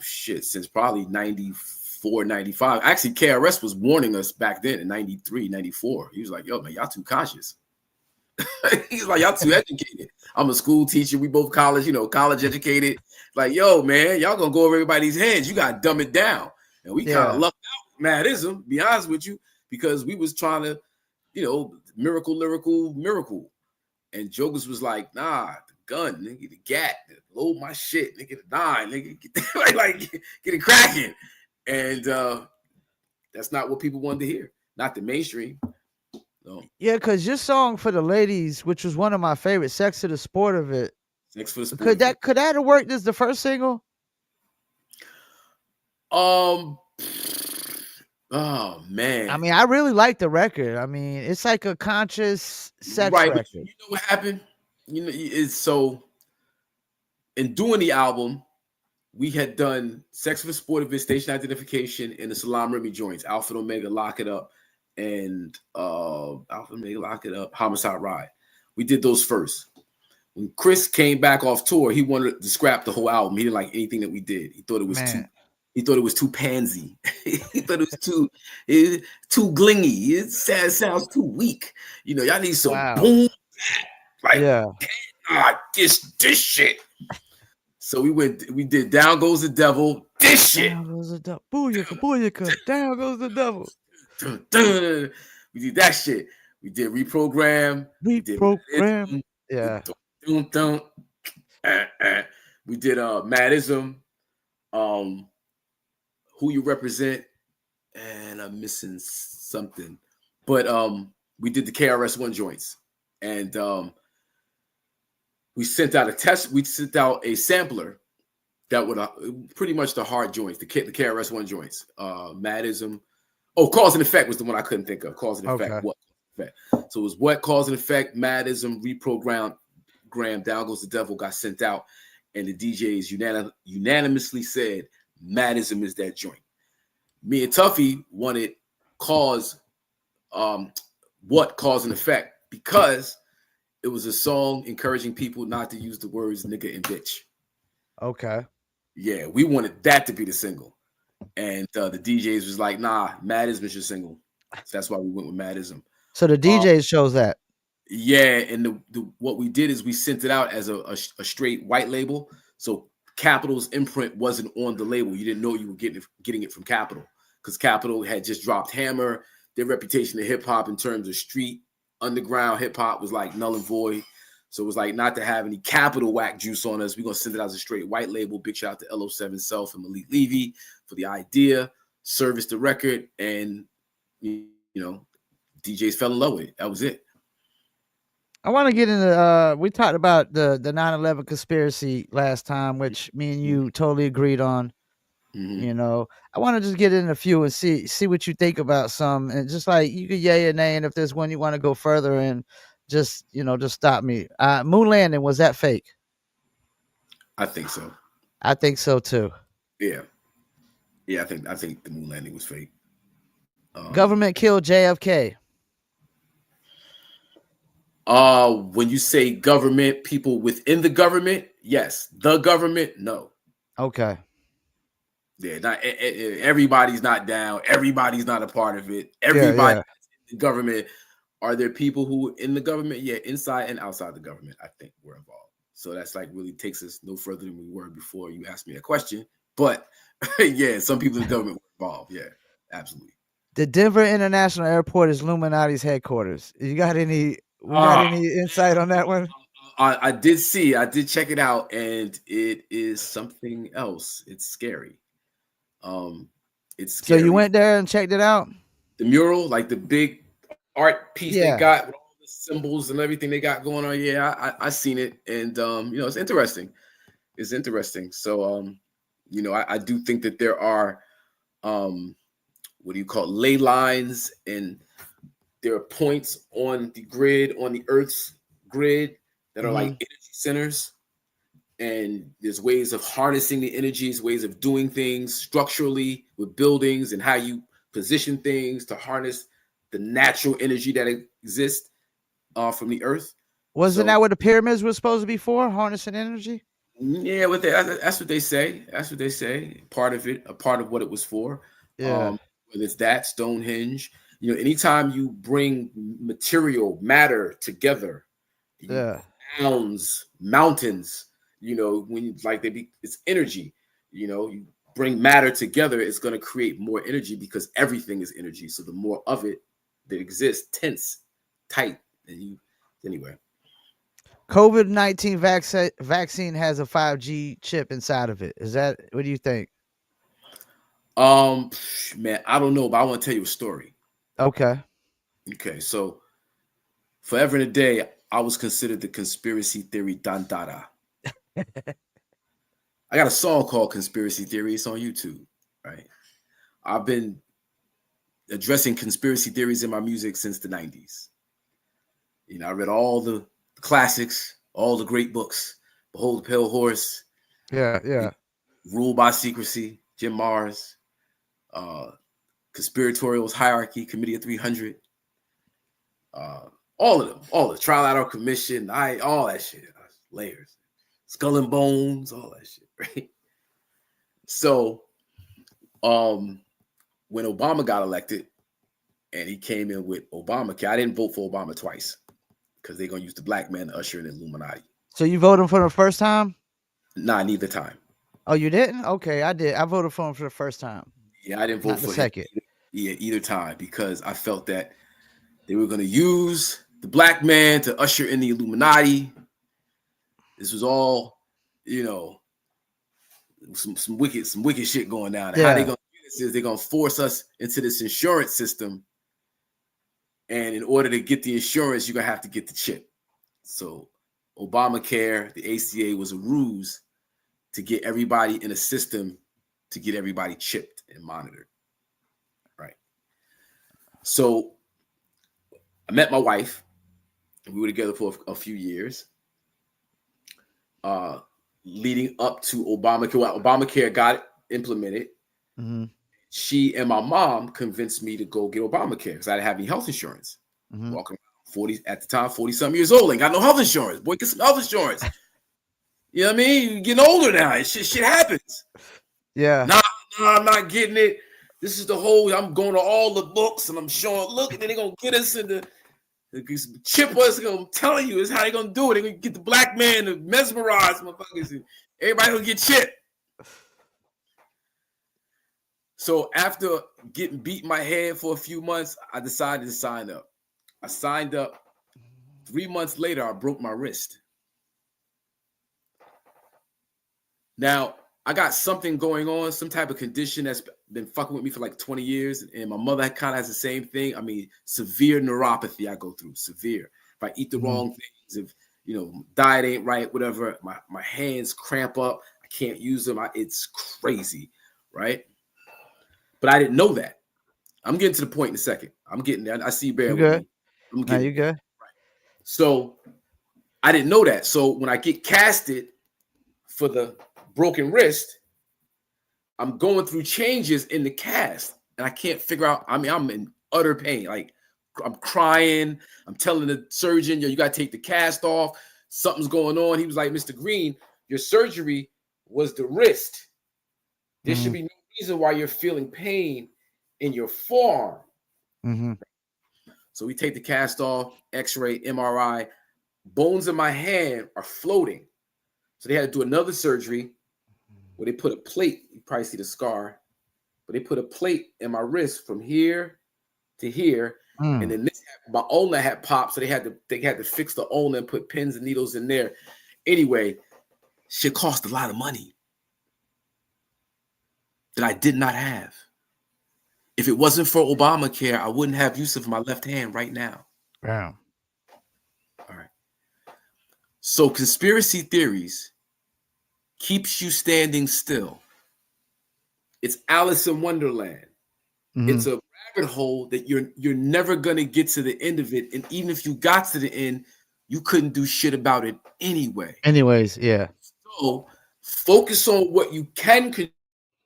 Speaker 3: shit, since probably 94, 95. Actually, KRS was warning us back then in 93, 94. He was like, yo, man, y'all too conscious. He's like, y'all too educated. I'm a school teacher. We both college educated. Like, yo, man, y'all gonna go over everybody's heads. You gotta dumb it down. And we kind of
Speaker 1: Yeah.
Speaker 3: lucked out Madism, be honest with you, because we was trying to, miracle, lyrical, miracle. And Jokers was like, nah, the gun, nigga, the gat, load my shit, nigga, the nine, nigga, get it cracking. And that's not what people wanted to hear. Not the mainstream. No.
Speaker 1: Yeah, because your song for the ladies, which was one of my favorites, "Sex to the Sport of It,"
Speaker 3: Next for the sport
Speaker 1: could
Speaker 3: of it.
Speaker 1: that have worked as the first single?
Speaker 3: Um, oh
Speaker 1: I
Speaker 3: man,
Speaker 1: mean, I really like the record. I mean, it's like a conscious sex
Speaker 3: right? But
Speaker 1: record.
Speaker 3: you know what happened? It's so in doing the album, we had done Sex for the Sport of It, Station Identification, and the Salam Remy joints, Alpha and Omega, Lock It Up, and Alpha and Omega, Lock It Up, Homicide Ride. We did those first. When Chris came back off tour, he wanted to scrap the whole album. He didn't like anything that we did. He thought it was too.
Speaker 1: Man,
Speaker 3: He thought it was too pansy. He thought it was too glingy. It sounds too weak. Y'all need some
Speaker 1: wow.
Speaker 3: boom, like
Speaker 1: Yeah.
Speaker 3: this shit. So we did Down Goes the Devil, this shit.
Speaker 1: Down goes the devil. Booyaka, booyaka. Down goes the devil.
Speaker 3: Dun, dun. We did that shit. We did Reprogram. We did
Speaker 1: Reprogram.
Speaker 3: Madism.
Speaker 1: Yeah.
Speaker 3: Dun, dun, We did Madism. Um, Who You Represent, and I'm missing something. But we did the KRS-One joints, and we sent out a test. We sent out a sampler that would pretty much the hard joints, the KRS-One joints, Madism. Oh, Cause and Effect was the one I couldn't think of. Cause and Effect.
Speaker 1: Okay.
Speaker 3: What? Effect. So it was What, Cause and Effect, Madism, Reprogram, Down Goes the Devil got sent out, and the DJs unanimously said Madism is that joint. Me and Tuffy wanted Cause, What, Cause and Effect, because it was a song encouraging people not to use the words nigga and bitch.
Speaker 1: Okay.
Speaker 3: Yeah, we wanted that to be the single. And the DJs was like, nah, Madism is your single. So that's why we went with Madism.
Speaker 1: So the
Speaker 3: Um,
Speaker 1: DJs chose that.
Speaker 3: yeah, and what we did is we sent it out as a straight white label. So Capitol's imprint wasn't on the label. You didn't know you were getting it from Capitol, because Capitol had just dropped Hammer. Their reputation in hip hop in terms of street underground hip hop was like null and void. So it was like, not to have any Capitol whack juice on us, we're gonna send it out as a straight white label. Big shout out to LO7 Self and Malik Levy for the idea, service the record, and DJs fell in love with it. That was it.
Speaker 1: I want to get into we talked about the 9/11 conspiracy last time, which me and you totally agreed on.
Speaker 3: Mm-hmm.
Speaker 1: I want to just get in a few and see what you think about some, and just like you could yay or nay, and if there's one you want to go further, and just stop me. Moon landing, was that fake?
Speaker 3: I think so.
Speaker 1: I think so too.
Speaker 3: Yeah, yeah. I think the moon landing was fake.
Speaker 1: Government killed JFK.
Speaker 3: When you say government, people within the government, yes. The government, no.
Speaker 1: Okay.
Speaker 3: Yeah, not everybody's not down. Everybody's not a part of it.
Speaker 1: Yeah,
Speaker 3: Everybody
Speaker 1: yeah.
Speaker 3: in the government. Are there people who in the government? Yeah, inside and outside the government, I think we're involved. So that's like really takes us no further than we were before you asked me a question. But yeah, some people in the government were involved. Yeah, absolutely.
Speaker 1: The Denver International Airport is Illuminati's headquarters. You got any? We got
Speaker 3: Ah,
Speaker 1: any insight on that one?
Speaker 3: I did see, I did check it out, and it is something else. It's scary. Um, it's
Speaker 1: So you
Speaker 3: scary.
Speaker 1: went there and checked it out?
Speaker 3: The mural, like the big art piece they
Speaker 1: Yeah.
Speaker 3: got with all the symbols and everything they got going on. Yeah, I seen it, and it's interesting. It's interesting. So I do think that there are what do you call it, ley lines, and there are points on the grid, on the Earth's grid, that are like
Speaker 1: Mhm.
Speaker 3: energy centers. And there's ways of harnessing the energies, ways of doing things structurally with buildings, and how you position things to harness the natural energy that exists from the earth.
Speaker 1: Wasn't
Speaker 3: So
Speaker 1: that what the pyramids were supposed to be for? Harnessing energy?
Speaker 3: yeah, that's what they say. That's what they say. Part of it, a part of what it was for.
Speaker 1: Yeah.
Speaker 3: Whether it's that Stonehenge, anytime you bring material matter together, you
Speaker 1: Yeah.
Speaker 3: mountains, when you like it's energy. You bring matter together, it's going to create more energy, because everything is energy. So the more of it that exists, tense, tight, and anyway.
Speaker 1: COVID-19 vaccine has a 5G chip inside of it. Is that what do you think?
Speaker 3: Man, I don't know, but I want to tell you a story.
Speaker 1: Okay.
Speaker 3: Okay, so forever and a day, I was considered the conspiracy theory dandada. I got a song called Conspiracy Theory. It's on YouTube, right? I've been addressing conspiracy theories in my music since the 90s. I read all the classics, all the great books. Behold the Pale Horse,
Speaker 1: Yeah, yeah.
Speaker 3: Rule by Secrecy, Jim Mars, uh, Conspiratorial's Hierarchy, Committee of 300, all of them, all the Trial Out of Commission, all that shit, layers, Skull and Bones, all that shit, right? So, when Obama got elected and he came in with Obamacare, I didn't vote for Obama twice, because they're gonna use the black man to usher in the Illuminati.
Speaker 1: So you voted for the first time?
Speaker 3: Nah, neither time.
Speaker 1: Oh, you didn't? Okay, I did. I voted for him for the first time,
Speaker 3: Yeah, I didn't vote
Speaker 1: not the
Speaker 3: for him
Speaker 1: second.
Speaker 3: either time, because I felt that they were going to use the black man to usher in the Illuminati. This was all, some wicked shit going down. And how they
Speaker 1: Yeah.
Speaker 3: going to do this is they're going to force us into this insurance system. And in order to get the insurance, you're going to have to get the chip. So Obamacare, the ACA, was a ruse to get everybody in a system, to get everybody chipped and monitored. Right. So I met my wife, and we were together for a few years, leading up to Obamacare. Well, Obamacare got implemented.
Speaker 1: Mm-hmm.
Speaker 3: She and my mom convinced me to go get Obamacare, because I didn't have any health insurance.
Speaker 1: Mm-hmm.
Speaker 3: Walking around 40 at the time, 40-something years old, ain't got no health insurance. Boy, get some health insurance. You know what I mean? You're getting older now. Shit happens.
Speaker 1: Yeah.
Speaker 3: Nah, I'm not getting it. This is the whole, I'm going to all the books and I'm showing, look, and then they're going to get us into chip us. I'm telling you, it's how they're going to do it. They're going to get the black man to mesmerize motherfuckers, and everybody will get chipped. So after getting beat in my head for a few months, I decided to sign up. I signed up. 3 months later, I broke my wrist. Now, I got something going on, some type of condition that's been fucking with me for like 20 years. And my mother kind of has the same thing. I mean, severe neuropathy I go through, severe. If I eat the wrong things, if, diet ain't right, whatever, my hands cramp up. I can't use them. It's crazy, right? But I didn't know that. I'm getting to the point in a second. I'm getting there. I see you bear
Speaker 1: You
Speaker 3: with
Speaker 1: good?
Speaker 3: me. I'm
Speaker 1: No,
Speaker 3: getting
Speaker 1: you good?
Speaker 3: right. So I didn't know that. So when I get casted for the broken wrist, I'm going through changes in the cast, and I can't figure out. I mean, I'm in utter pain, like I'm crying. I'm telling the surgeon, yo, you got to take the cast off. Something's going on. He was like, Mr. Green, your surgery was the wrist. There should be no reason why you're feeling pain in your forearm. So we take the cast off, X-ray, MRI. Bones in my hand are floating. So they had to do another surgery where they put a plate. You probably see the scar, but they put a plate in my wrist from here to here. And then my ulna had popped, so they had to fix the ulna and put pins and needles in there. Anyway, shit cost a lot of money that I did not have. If it wasn't for Obamacare, I wouldn't have use of my left hand right now.
Speaker 1: Wow.
Speaker 3: All right. So conspiracy theories keeps you standing still. It's Alice in Wonderland. It's a rabbit hole that you're never gonna get to the end of it. And even if you got to the end, you couldn't do shit about it anyway.
Speaker 1: Anyways, yeah.
Speaker 3: So focus on what you can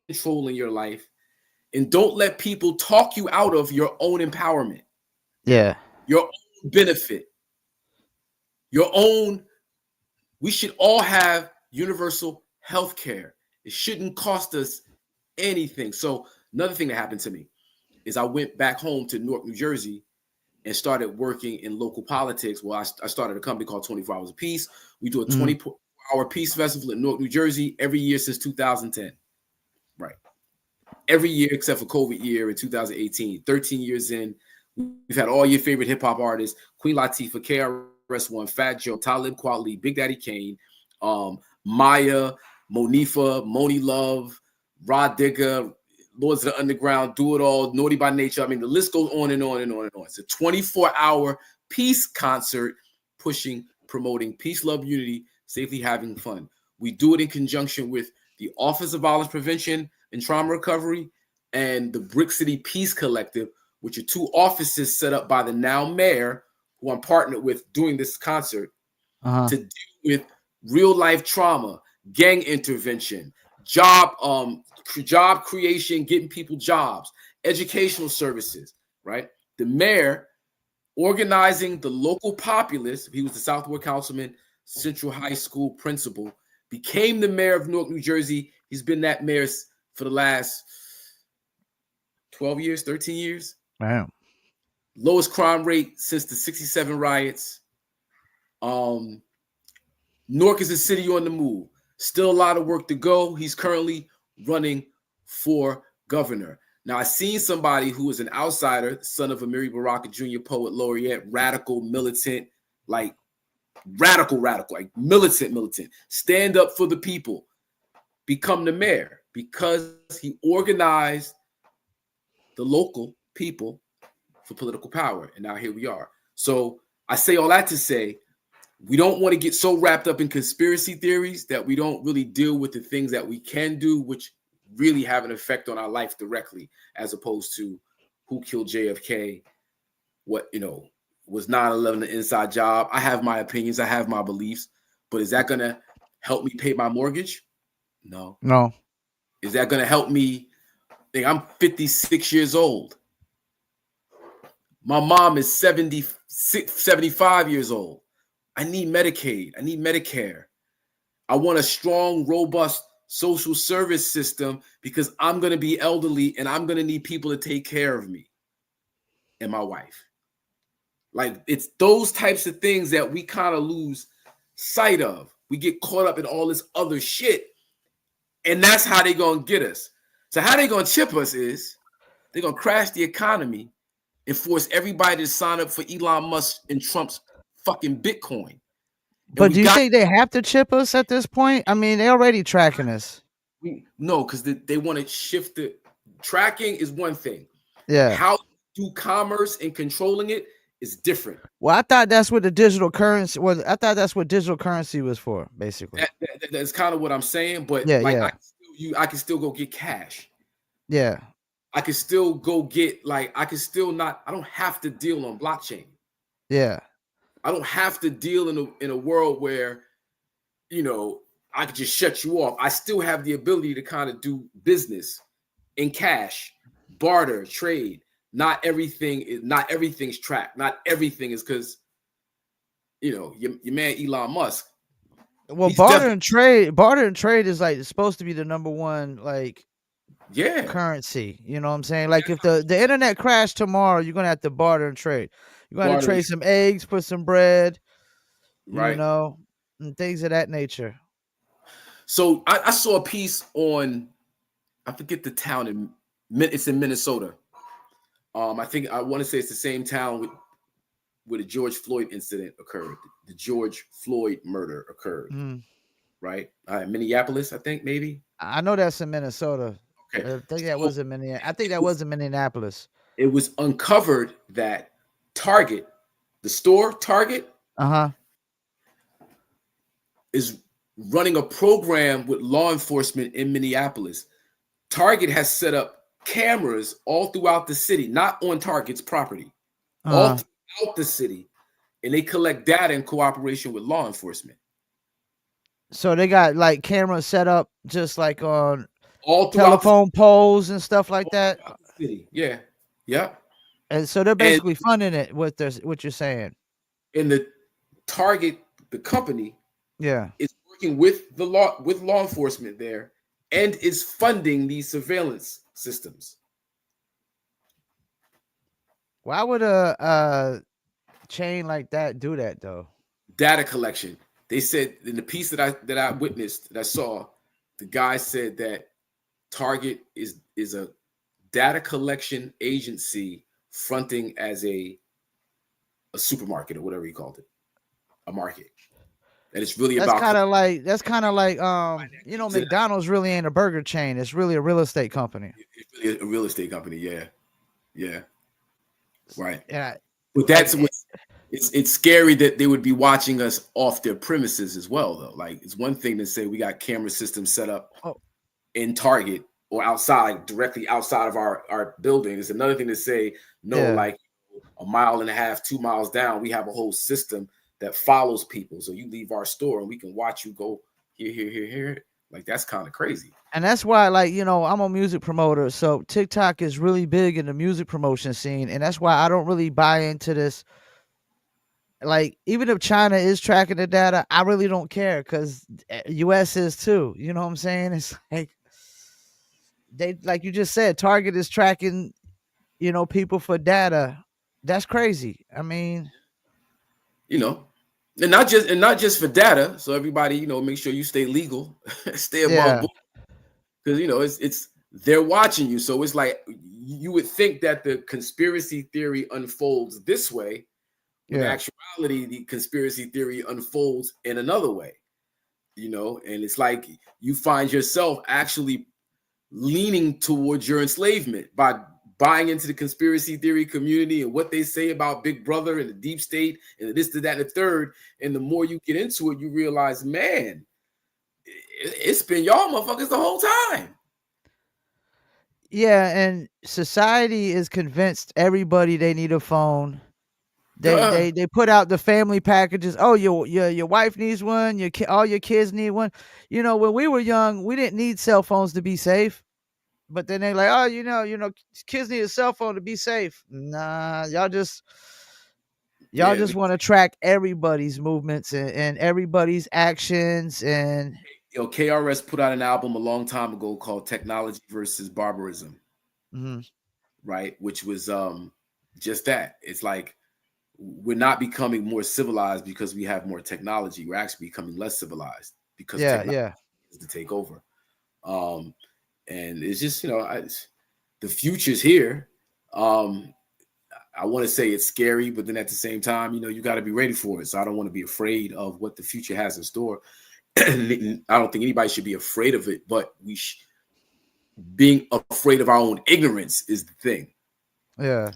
Speaker 3: control in your life, and don't let people talk you out of your own empowerment.
Speaker 1: Yeah.
Speaker 3: Your own benefit. Your own. We should all have universal health care. It shouldn't cost us anything. So another thing that happened to me is I went back home to Newark, New Jersey, and started working in local politics. Well, I started a company called 24 Hours of Peace. We do a 24-hour peace festival in Newark, New Jersey every year since 2010. Right. Every year except for COVID year in 2018. 13 years in, we've had all your favorite hip-hop artists: Queen Latifah, KRS-One, Fat Joe, Talib Kweli, Big Daddy Kane, Maya, Monifa, Moni Love, Rod Digger, Lords of the Underground, Do It All, Naughty by Nature. I mean, the list goes on and on and on and on. It's a 24-hour peace concert promoting peace, love, unity, safely having fun. We do it in conjunction with the Office of Violence Prevention and Trauma Recovery and the Brick City Peace Collective, which are two offices set up by the now mayor, who I'm partnered with doing this concert, to deal with real life trauma, gang intervention, job creation, getting people jobs, educational services, right? The mayor organizing the local populace. He was the Southward Councilman, Central High School principal, became the mayor of Newark, New Jersey. He's been that mayor for the last 12 years, 13 years.
Speaker 1: Wow.
Speaker 3: Lowest crime rate since the 67 riots. Newark is a city on the move. Still a lot of work to go. He's currently running for governor. Now, I seen somebody who is an outsider, son of Amiri Baraka Jr., poet laureate, radical, militant, like radical, like militant, stand up for the people, become the mayor because he organized the local people for political power. And now here we are. So I say all that to say, we don't want to get so wrapped up in conspiracy theories that we don't really deal with the things that we can do, which really have an effect on our life directly, as opposed to who killed JFK, what, was 9/11 an inside job. I have my opinions, I have my beliefs, but is that going to help me pay my mortgage? No. Is that going to help me? I'm 56 years old. My mom is 75 years old. I need Medicaid. I need Medicare. I want a strong, robust social service system because I'm going to be elderly and I'm going to need people to take care of me and my wife. Like, it's those types of things that we kind of lose sight of. We get caught up in all this other shit, and that's how they're going to get us. So how they're going to chip us is they're going to crash the economy and force everybody to sign up for Elon Musk and Trump's fucking Bitcoin.
Speaker 1: But do you think they have to chip us at this point? I mean, they're already tracking us.
Speaker 3: No, because they want to shift the tracking is one thing.
Speaker 1: Yeah.
Speaker 3: How to do commerce and controlling it is different.
Speaker 1: Well, I thought that's what the digital currency was. I thought that's what digital currency was for, basically.
Speaker 3: That's kind of what I'm saying. But
Speaker 1: yeah.
Speaker 3: I can still go get cash.
Speaker 1: Yeah.
Speaker 3: I can still go get I don't have to deal on blockchain.
Speaker 1: Yeah.
Speaker 3: I don't have to deal in a world where, I could just shut you off. I still have the ability to kind of do business in cash, barter, trade. not everything's tracked. Not everything is because your man Elon Musk.
Speaker 1: Well,
Speaker 3: He's definitely
Speaker 1: barter and trade is like supposed to be the number one like
Speaker 3: yeah.
Speaker 1: currency. You know what I'm saying? Like if the internet crashed tomorrow, you're gonna have to barter and trade. You're gonna have to
Speaker 3: Barter,
Speaker 1: trade some eggs for some bread, you
Speaker 3: right?
Speaker 1: know, and things of that nature.
Speaker 3: So I saw a piece on, I forget the town it's in Minnesota. I want to say it's the same town where the George Floyd incident occurred. The George Floyd murder occurred,
Speaker 1: Mm.
Speaker 3: right? Minneapolis, I think maybe.
Speaker 1: I know that's in Minnesota.
Speaker 3: Okay,
Speaker 1: I think that
Speaker 3: so
Speaker 1: was in Minneapolis. I think
Speaker 3: it
Speaker 1: that
Speaker 3: was
Speaker 1: was in Minneapolis.
Speaker 3: it was uncovered that Target, the store Target,
Speaker 1: Uh huh.
Speaker 3: is running a program with law enforcement in Minneapolis. Target has set up cameras all throughout the city, not on Target's property, all
Speaker 1: Uh.
Speaker 3: throughout the city, and they collect data in cooperation with law enforcement.
Speaker 1: So they got like cameras set up just like on
Speaker 3: All throughout the,
Speaker 1: telephone poles and stuff like
Speaker 3: all
Speaker 1: that.
Speaker 3: throughout the city. Yeah. Yeah.
Speaker 1: And so they're
Speaker 3: And
Speaker 1: basically funding it with this what you're saying.
Speaker 3: in the Target, the company
Speaker 1: Yeah.
Speaker 3: is working with law enforcement there and is funding these surveillance systems.
Speaker 1: Why would a chain like that do that though?
Speaker 3: Data collection. They said in the piece that I witnessed, that I saw, the guy said that Target is a data collection agency fronting as a supermarket or whatever he called it, a market. And it's really
Speaker 1: That's
Speaker 3: about
Speaker 1: kind of like
Speaker 3: it-
Speaker 1: McDonald's really ain't a burger chain. It's really a real estate company.
Speaker 3: it's really a real estate company. Yeah, yeah, right.
Speaker 1: Yeah,
Speaker 3: But
Speaker 1: like
Speaker 3: that's what it's scary that they would be watching us off their premises as well, though. Like it's one thing to say we got camera systems set up
Speaker 1: oh,
Speaker 3: in Target or outside, directly outside of our building. It's another thing to say, no,
Speaker 1: yeah.
Speaker 3: like a mile and a half, 2 miles down, we have a whole system that follows people. So you leave our store and we can watch you go here, here, here, here. Like that's kind of crazy.
Speaker 1: And that's why, like, I'm a music promoter, so TikTok is really big in the music promotion scene, and that's why I don't really buy into this. Like, even if China is tracking the data, I really don't care because US is too. You know what I'm saying? It's like like you just said, Target is tracking, people for data. That's crazy. I mean,
Speaker 3: You know, and not just for data. So everybody, make sure you stay legal, stay above
Speaker 1: yeah,
Speaker 3: board, because it's they're watching you. So it's like you would think that the conspiracy theory unfolds this way. When
Speaker 1: yeah.
Speaker 3: actuality, the conspiracy theory unfolds in another way, and it's like you find yourself actually leaning towards your enslavement by buying into the conspiracy theory community and what they say about Big Brother and the deep state and this, to that, and the third. And the more you get into it, you realize, man, it's been y'all motherfuckers the whole time.
Speaker 1: Yeah, and society is convinced everybody they need a phone. They
Speaker 3: Duh.
Speaker 1: they they put out the family packages. Oh, your wife needs one. All your kids need one. When we were young, we didn't need cell phones to be safe. But then they like, oh, kids need a cell phone to be safe. Nah, y'all
Speaker 3: Yeah,
Speaker 1: just want to track everybody's movements and everybody's actions and
Speaker 3: KRS put out an album a long time ago called Technology versus Barbarism,
Speaker 1: mhm.
Speaker 3: right? Which was just that. It's like we're not becoming more civilized because we have more technology. We're actually becoming less civilized because
Speaker 1: Yeah,
Speaker 3: technology
Speaker 1: yeah.
Speaker 3: is to take over. And it's just, the future's here. I want to say it's scary, but then at the same time, you got to be ready for it. So I don't want to be afraid of what the future has in store. I don't think anybody should be afraid of it, but being afraid of our own ignorance is the thing.
Speaker 1: Yeah.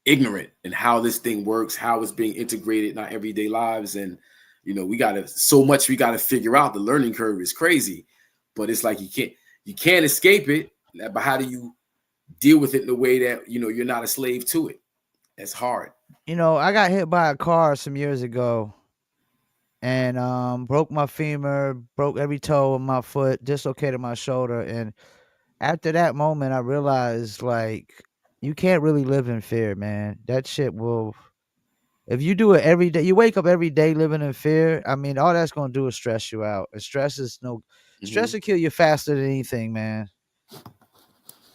Speaker 3: Ignorant and how this thing works, how it's being integrated in our everyday lives. And, we got to figure out. The learning curve is crazy, but it's like you can't escape it. But how do you deal with it in a way that, you're not a slave to it? That's hard.
Speaker 1: I got hit by a car some years ago and broke my femur, broke every toe of my foot, dislocated my shoulder, and after that moment I realized, like, You can't really live in fear, man. That shit will. If you do it every day, you wake up every day living in fear. I mean, all that's gonna do is stress you out. And stress is no, stress
Speaker 3: Hmm.
Speaker 1: will kill you faster than anything, man.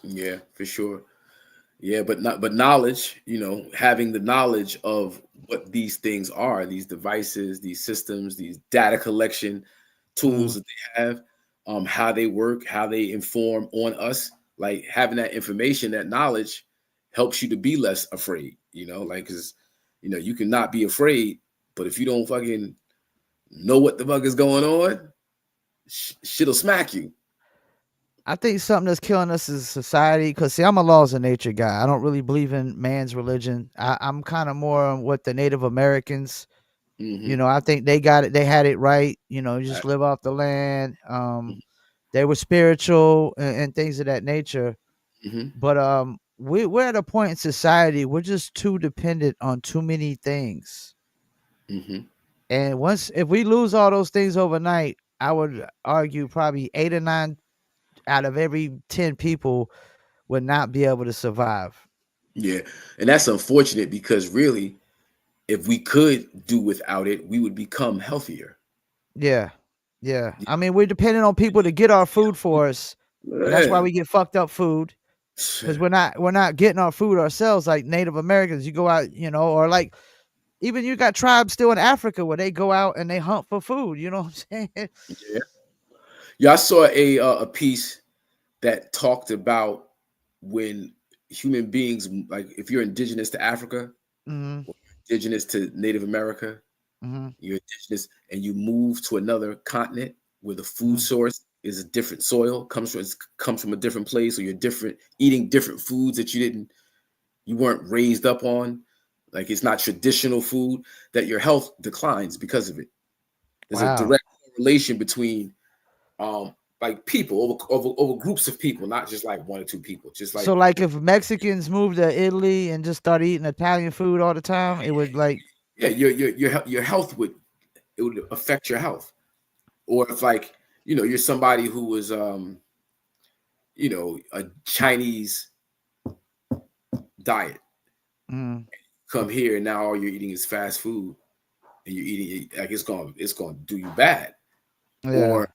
Speaker 3: Yeah, for sure. Yeah, but not but knowledge, having the knowledge of what these things are, these devices, these systems, these data collection tools
Speaker 1: Mm.
Speaker 3: that they have, how they work, how they inform on us, like having that information, that knowledge helps you to be less afraid, like because you cannot be afraid, but if you don't fucking know what the fuck is going on, shit'll smack you.
Speaker 1: I think something that's killing us is society. Because see, I'm a laws of nature guy. I don't really believe in man's religion. I'm kind of more on what the Native Americans.
Speaker 3: Hmm.
Speaker 1: I think they got it. They had it right. You just live off the land. They were spiritual and things of that nature.
Speaker 3: Hmm.
Speaker 1: But we're at a point in society we're just too dependent on too many things.
Speaker 3: Hmm.
Speaker 1: And once if we lose all those things overnight, I would argue probably 8 or 9 out of every 10 people would not be able to survive.
Speaker 3: Yeah, and that's unfortunate because really, if we could do without it, we would become healthier.
Speaker 1: Yeah. Yeah.
Speaker 3: You
Speaker 1: I mean, we're dependent on people to get our food for us.
Speaker 3: know?
Speaker 1: And that's why
Speaker 3: Yeah.
Speaker 1: we get fucked up food. Because we're not getting our food ourselves like Native Americans. You go out, or like even you got tribes still in Africa where they go out and they hunt for food. You know what I'm saying?
Speaker 3: Yeah. Yeah, I saw a piece that talked about when human beings, like if you're indigenous to Africa,
Speaker 1: Hmm.
Speaker 3: or indigenous to Native America,
Speaker 1: Hmm.
Speaker 3: you're indigenous and you move to another continent where the food
Speaker 1: Hmm.
Speaker 3: source is a different soil, comes from a different place, or you're different eating different foods that you weren't raised up on, like it's not traditional food, that your health declines because of it. There's a
Speaker 1: Wow.
Speaker 3: direct correlation between like people over groups of people, not just like one or two people, just like
Speaker 1: So like if Mexicans moved to Italy and just started eating Italian food all the time, it would like.
Speaker 3: yeah, your health would affect your health. Or if like you're somebody who was a Chinese diet,
Speaker 1: Mm,
Speaker 3: come here and now all you're eating is fast food and you're eating it, like it's going to do you bad.
Speaker 1: yeah.
Speaker 3: Or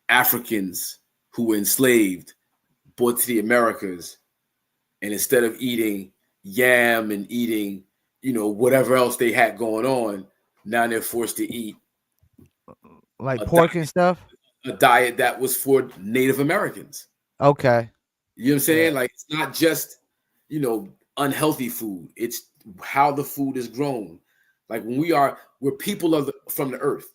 Speaker 3: Africans who were enslaved, brought to the Americas, and instead of eating yam and eating whatever else they had going on, now they're forced to eat
Speaker 1: Like
Speaker 3: a
Speaker 1: pork and
Speaker 3: diet,
Speaker 1: stuff.
Speaker 3: a diet that was for Native Americans.
Speaker 1: Okay.
Speaker 3: You know what I'm
Speaker 1: Yeah.
Speaker 3: saying? Like it's not just unhealthy food, it's how the food is grown. Like we're people from the earth.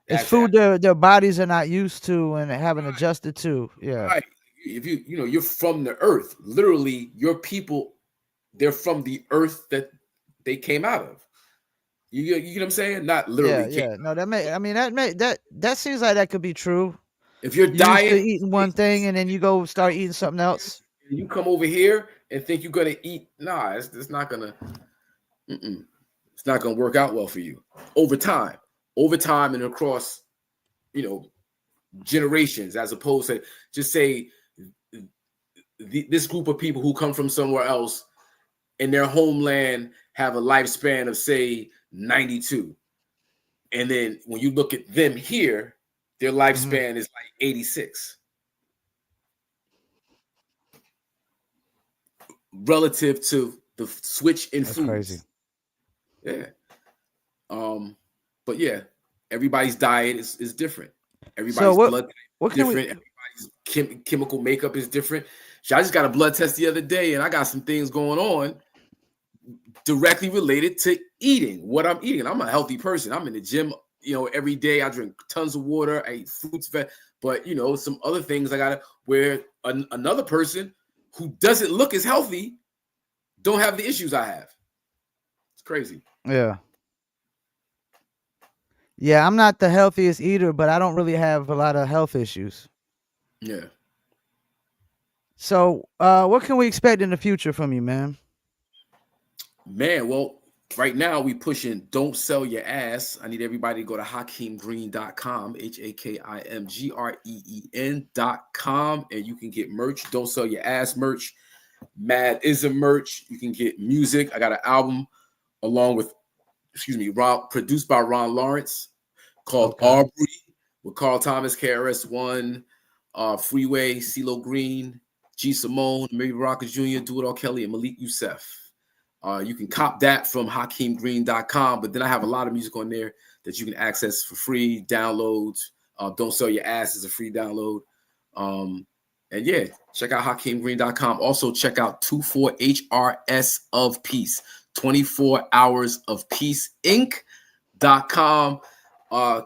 Speaker 1: It's
Speaker 3: as
Speaker 1: food their bodies are not used to and haven't adjusted to. Yeah.
Speaker 3: Right. If you're from the earth, literally your people, they're from the earth that they came out of. You know what I'm saying? Not
Speaker 1: Yeah,
Speaker 3: literally came.
Speaker 1: yeah. No, that may I mean that seems like that could be true.
Speaker 3: If your
Speaker 1: You used to
Speaker 3: diet
Speaker 1: eating one thing
Speaker 3: is
Speaker 1: and then you go start eating something else.
Speaker 3: and you come over here and think you're gonna eat, nah, it's not gonna. Mm-mm, it's not gonna work out well for you over time. Over time and across, you know, generations, as opposed to just say this group of people who come from somewhere else in their homeland have a lifespan of say 92, and then when you look at them here, their
Speaker 1: Mhm.
Speaker 3: lifespan is like 86 relative to the switch in
Speaker 1: That's crazy.
Speaker 3: foods. Yeah. um but yeah, everybody's diet is different,
Speaker 1: So
Speaker 3: everybody's
Speaker 1: what
Speaker 3: blood type
Speaker 1: what
Speaker 3: is
Speaker 1: can we
Speaker 3: different, everybody's chemical makeup is different. So I just got a blood test the other day and I got some things going on directly related to eating, what I'm eating. I'm a healthy person. I'm in the gym, every day. I drink tons of water. I eat fruits, but some other things I gotta. Where another person who doesn't look as healthy don't have the issues I have. It's crazy.
Speaker 1: Yeah. Yeah, I'm not the healthiest eater, but I don't really have a lot of health issues.
Speaker 3: Yeah,
Speaker 1: So, what can we expect in the future from you, man?
Speaker 3: man. Well, Right now, we pushing Don't Sell Your Ass. I need everybody to go to HakimGreen.com, HakimGreen.com, and you can get merch. Don't Sell Your Ass merch. Madism merch. You can get music. I got an album along with, produced by Ron Lawrence called Aubrey with Carl Thomas, KRS-One, Freeway, CeeLo Green, G. Simone, Mary Baraka Jr., Do It All Kelly, and Malik Youssef. You can cop that from HakimGreen.com, but then I have a lot of music on there that you can access for free downloads. Don't Sell Your Ass is a free download. And yeah, check out HakimGreen.com. Also, check out 24HRS of Peace, 24 Hours of Peace Inc.com.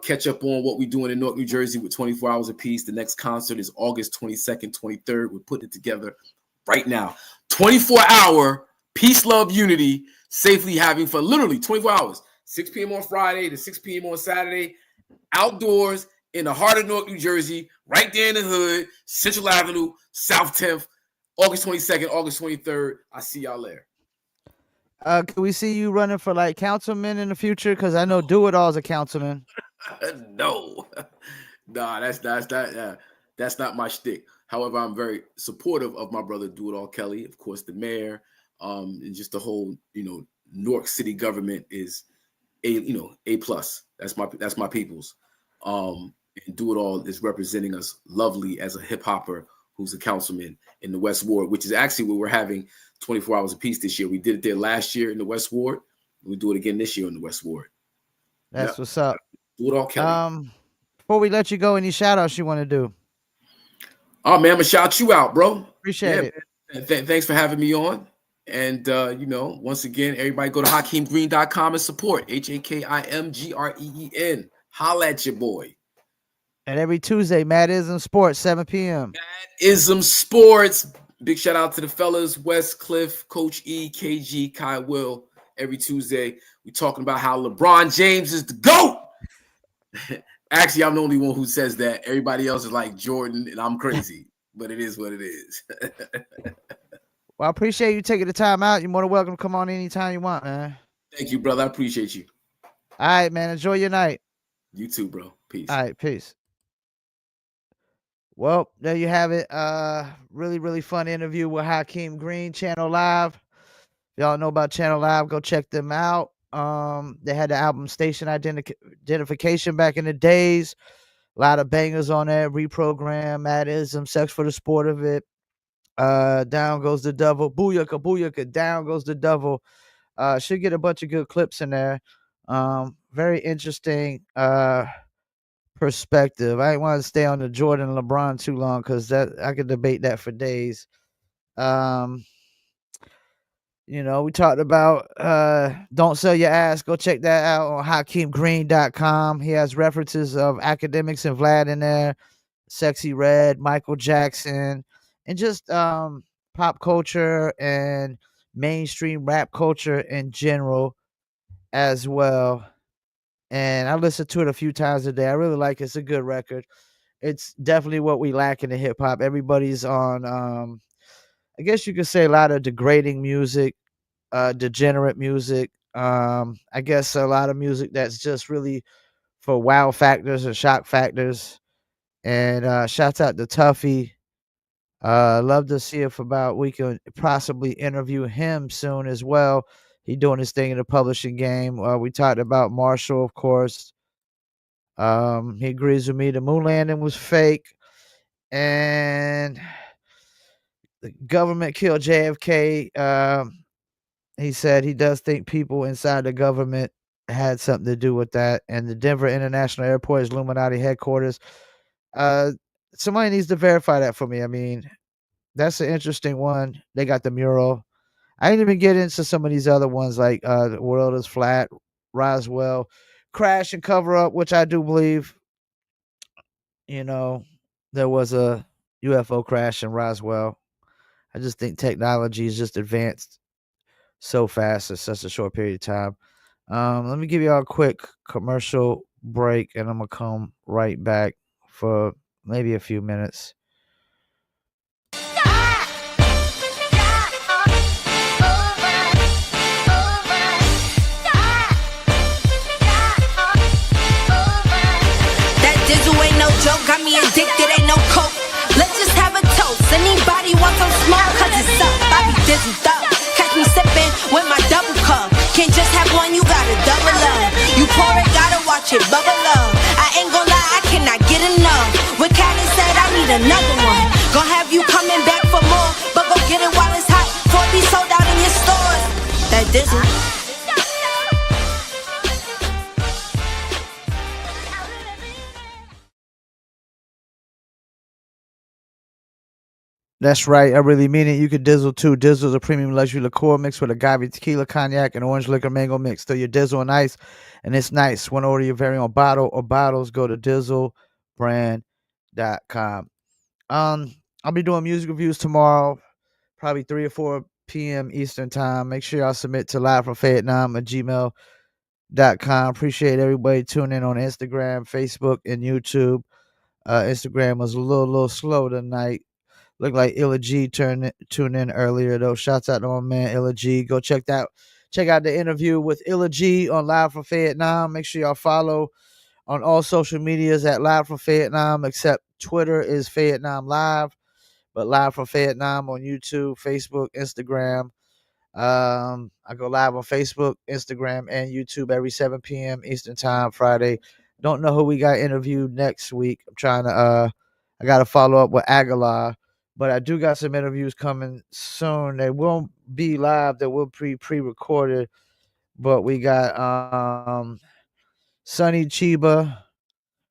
Speaker 3: Catch up on what we're doing in Newark, New Jersey with 24 Hours of Peace. The next concert is August 22nd, 23rd. We're putting it together right now. 24-hour peace, love, unity, safely having fun. Literally 24 hours. 6 p.m. on Friday to 6 p.m. on Saturday. Outdoors in the heart of Newark, New Jersey. Right there in the hood. Central Avenue, South 10th. August 22nd, August 23rd. I see y'all there.
Speaker 1: Can we see you running for like councilman in the future? Because I know Do It All is a councilman.
Speaker 3: No. Nah, that's not my shtick. However, I'm very supportive of my brother Do It All Kelly, of course, the mayor, and just the whole, Newark City government is A plus. That's my people's. And Do It All is representing us lovely as a hip hopper who's a councilman in the West Ward, which is actually where we're having 24 Hours of Peace this year. We did it there last year in the West Ward. We do it again this year in the West Ward.
Speaker 1: That's what's up.
Speaker 3: Do It All Kelly.
Speaker 1: Before we let you go, any shout outs you want to do?
Speaker 3: Oh man, I'm gonna shout you out, bro.
Speaker 1: Appreciate it.
Speaker 3: Thanks for having me on. And once again, everybody go to HakimGreen.com and support. HakimGreen. Holla at your boy.
Speaker 1: And every Tuesday, Madism Sports, 7 p.m.
Speaker 3: Madism Sports. Big shout out to the fellas, West Cliff, Coach E, KG, Kai Will. Every Tuesday, we talking about how LeBron James is the GOAT. Actually, I'm the only one who says that. Everybody else is like Jordan, and I'm crazy. But it is what it is.
Speaker 1: Well, I appreciate you taking the time out. You're more than welcome to come on anytime you want, man.
Speaker 3: Thank you, brother. I appreciate you.
Speaker 1: All right, man. Enjoy your night.
Speaker 3: You too, bro. Peace.
Speaker 1: All right, peace. Well, there you have it. Really, really fun interview with Hakim Green, Channel Live. Y'all know about Channel Live, go check them out. They had the album Station Identification back in the days. A lot of bangers on there. Reprogram, Madism, Sex for the Sport of It. Down Goes the Devil. Booyaka, booyaka, Down Goes the Devil. Should get a bunch of good clips in there. Very interesting perspective. I didn't want to stay on the Jordan and LeBron too long because that I could debate that for days. We talked about Don't Sell Your Ass. Go check that out on HakimGreen.com. He has references of academics and Vlad in there, Sexy Red, Michael Jackson, and just pop culture and mainstream rap culture in general as well. And I listened to it a few times a day. I really like it. It's a good record. It's definitely what we lack in the hip hop. Everybody's on I guess you could say a lot of degrading music, degenerate music. I guess a lot of music that's just really for wow factors or shock factors. And shouts out to Tuffy. Love to see if we can possibly interview him soon as well. He doing his thing in the publishing game. We talked about Marshall, of course. He agrees with me. The moon landing was fake. And the government killed JFK. He said he does think people inside the government had something to do with that. And the Denver International Airport is Illuminati headquarters. Somebody needs to verify that for me. I mean, that's an interesting one. They got the mural. I didn't even get into some of these other ones like The World is Flat, Roswell, Crash and Cover Up, which I do believe, there was a UFO crash in Roswell. I just think technology is just advanced so fast in such a short period of time. Let me give y'all a quick commercial break, and I'm going to come right back for maybe a few minutes.
Speaker 4: watch it bubble up. I ain't gon' lie, I cannot get enough. When Callie said I need another one, gon' have you coming back for more, but go get it while it's hot, before it be sold out in your stores. That dizzle.
Speaker 1: That's right. I really mean it. You could dizzle too. Dizzle is a premium luxury liqueur mixed with agave tequila, cognac, and orange liquor mango mix. Throw your dizzle on ice, and it's nice. Want to order your very own bottle or bottles? Go to dizzlebrand.com. I'll be doing music reviews tomorrow, probably 3 or 4 p.m. Eastern time. Make sure y'all submit to livefromfayettenam at gmail.com. Appreciate everybody tuning in on Instagram, Facebook, and YouTube. Instagram was a little slow tonight. Looked like Illa G tuned in earlier though. Shouts out to my man Illa G. Go check out the interview with Illa G on Live from Fayettenam. Make sure y'all follow on all social medias at Live from Fayettenam, except Twitter is Fayettenam Live, but Live from Fayettenam on YouTube, Facebook, Instagram. I go live on Facebook, Instagram, and YouTube every 7 p.m. Eastern time Friday. Don't know who we got interviewed next week. I'm trying to I gotta follow up with Aguilar, but I do got some interviews coming soon. They won't be live, they will be pre-recorded. But we got Sonny Chiba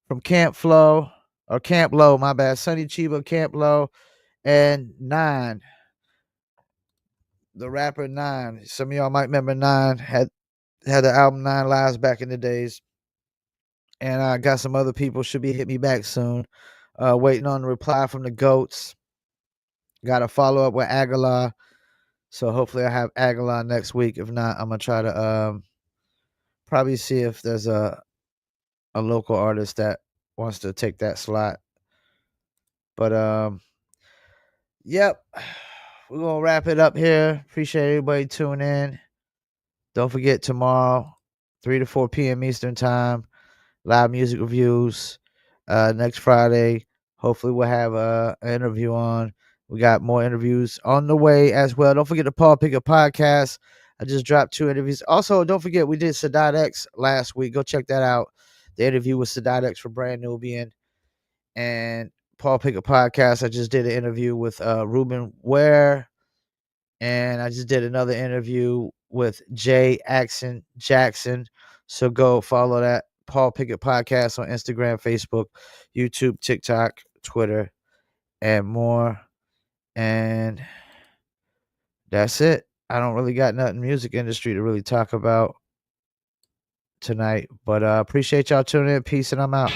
Speaker 1: from Camp Flow or Camp Low, my bad. Sonny Chiba, Camp Low, and Nine. The rapper Nine. Some of y'all might remember Nine had the album 9 Lives back in the days. And I got some other people should be hit me back soon. Waiting on a reply from the Goats. Got to follow up with Aguilar. So hopefully I have Aguilar next week. If not, I'm gonna try to probably see if there's a local artist that wants to take that slot. But yep. We're gonna wrap it up here. Appreciate everybody tuning in. Don't forget tomorrow, 3 to 4 p.m. Eastern time. Live music reviews. Next Friday, hopefully we'll have an interview on. We got more interviews on the way as well. Don't forget the Paul Pickett podcast. I just dropped 2 interviews. Also, don't forget we did Sadat X last week. Go check that out. The interview with Sadat X for Brand Nubian and Paul Pickett podcast. I just did an interview with Ruben Ware, and I just did another interview with Jay Jackson. So go follow that Paul Pickett podcast on Instagram, Facebook, YouTube, TikTok, Twitter, and more. And that's it. I don't really got nothing music industry to really talk about tonight, but appreciate y'all tuning in. Peace, and I'm out.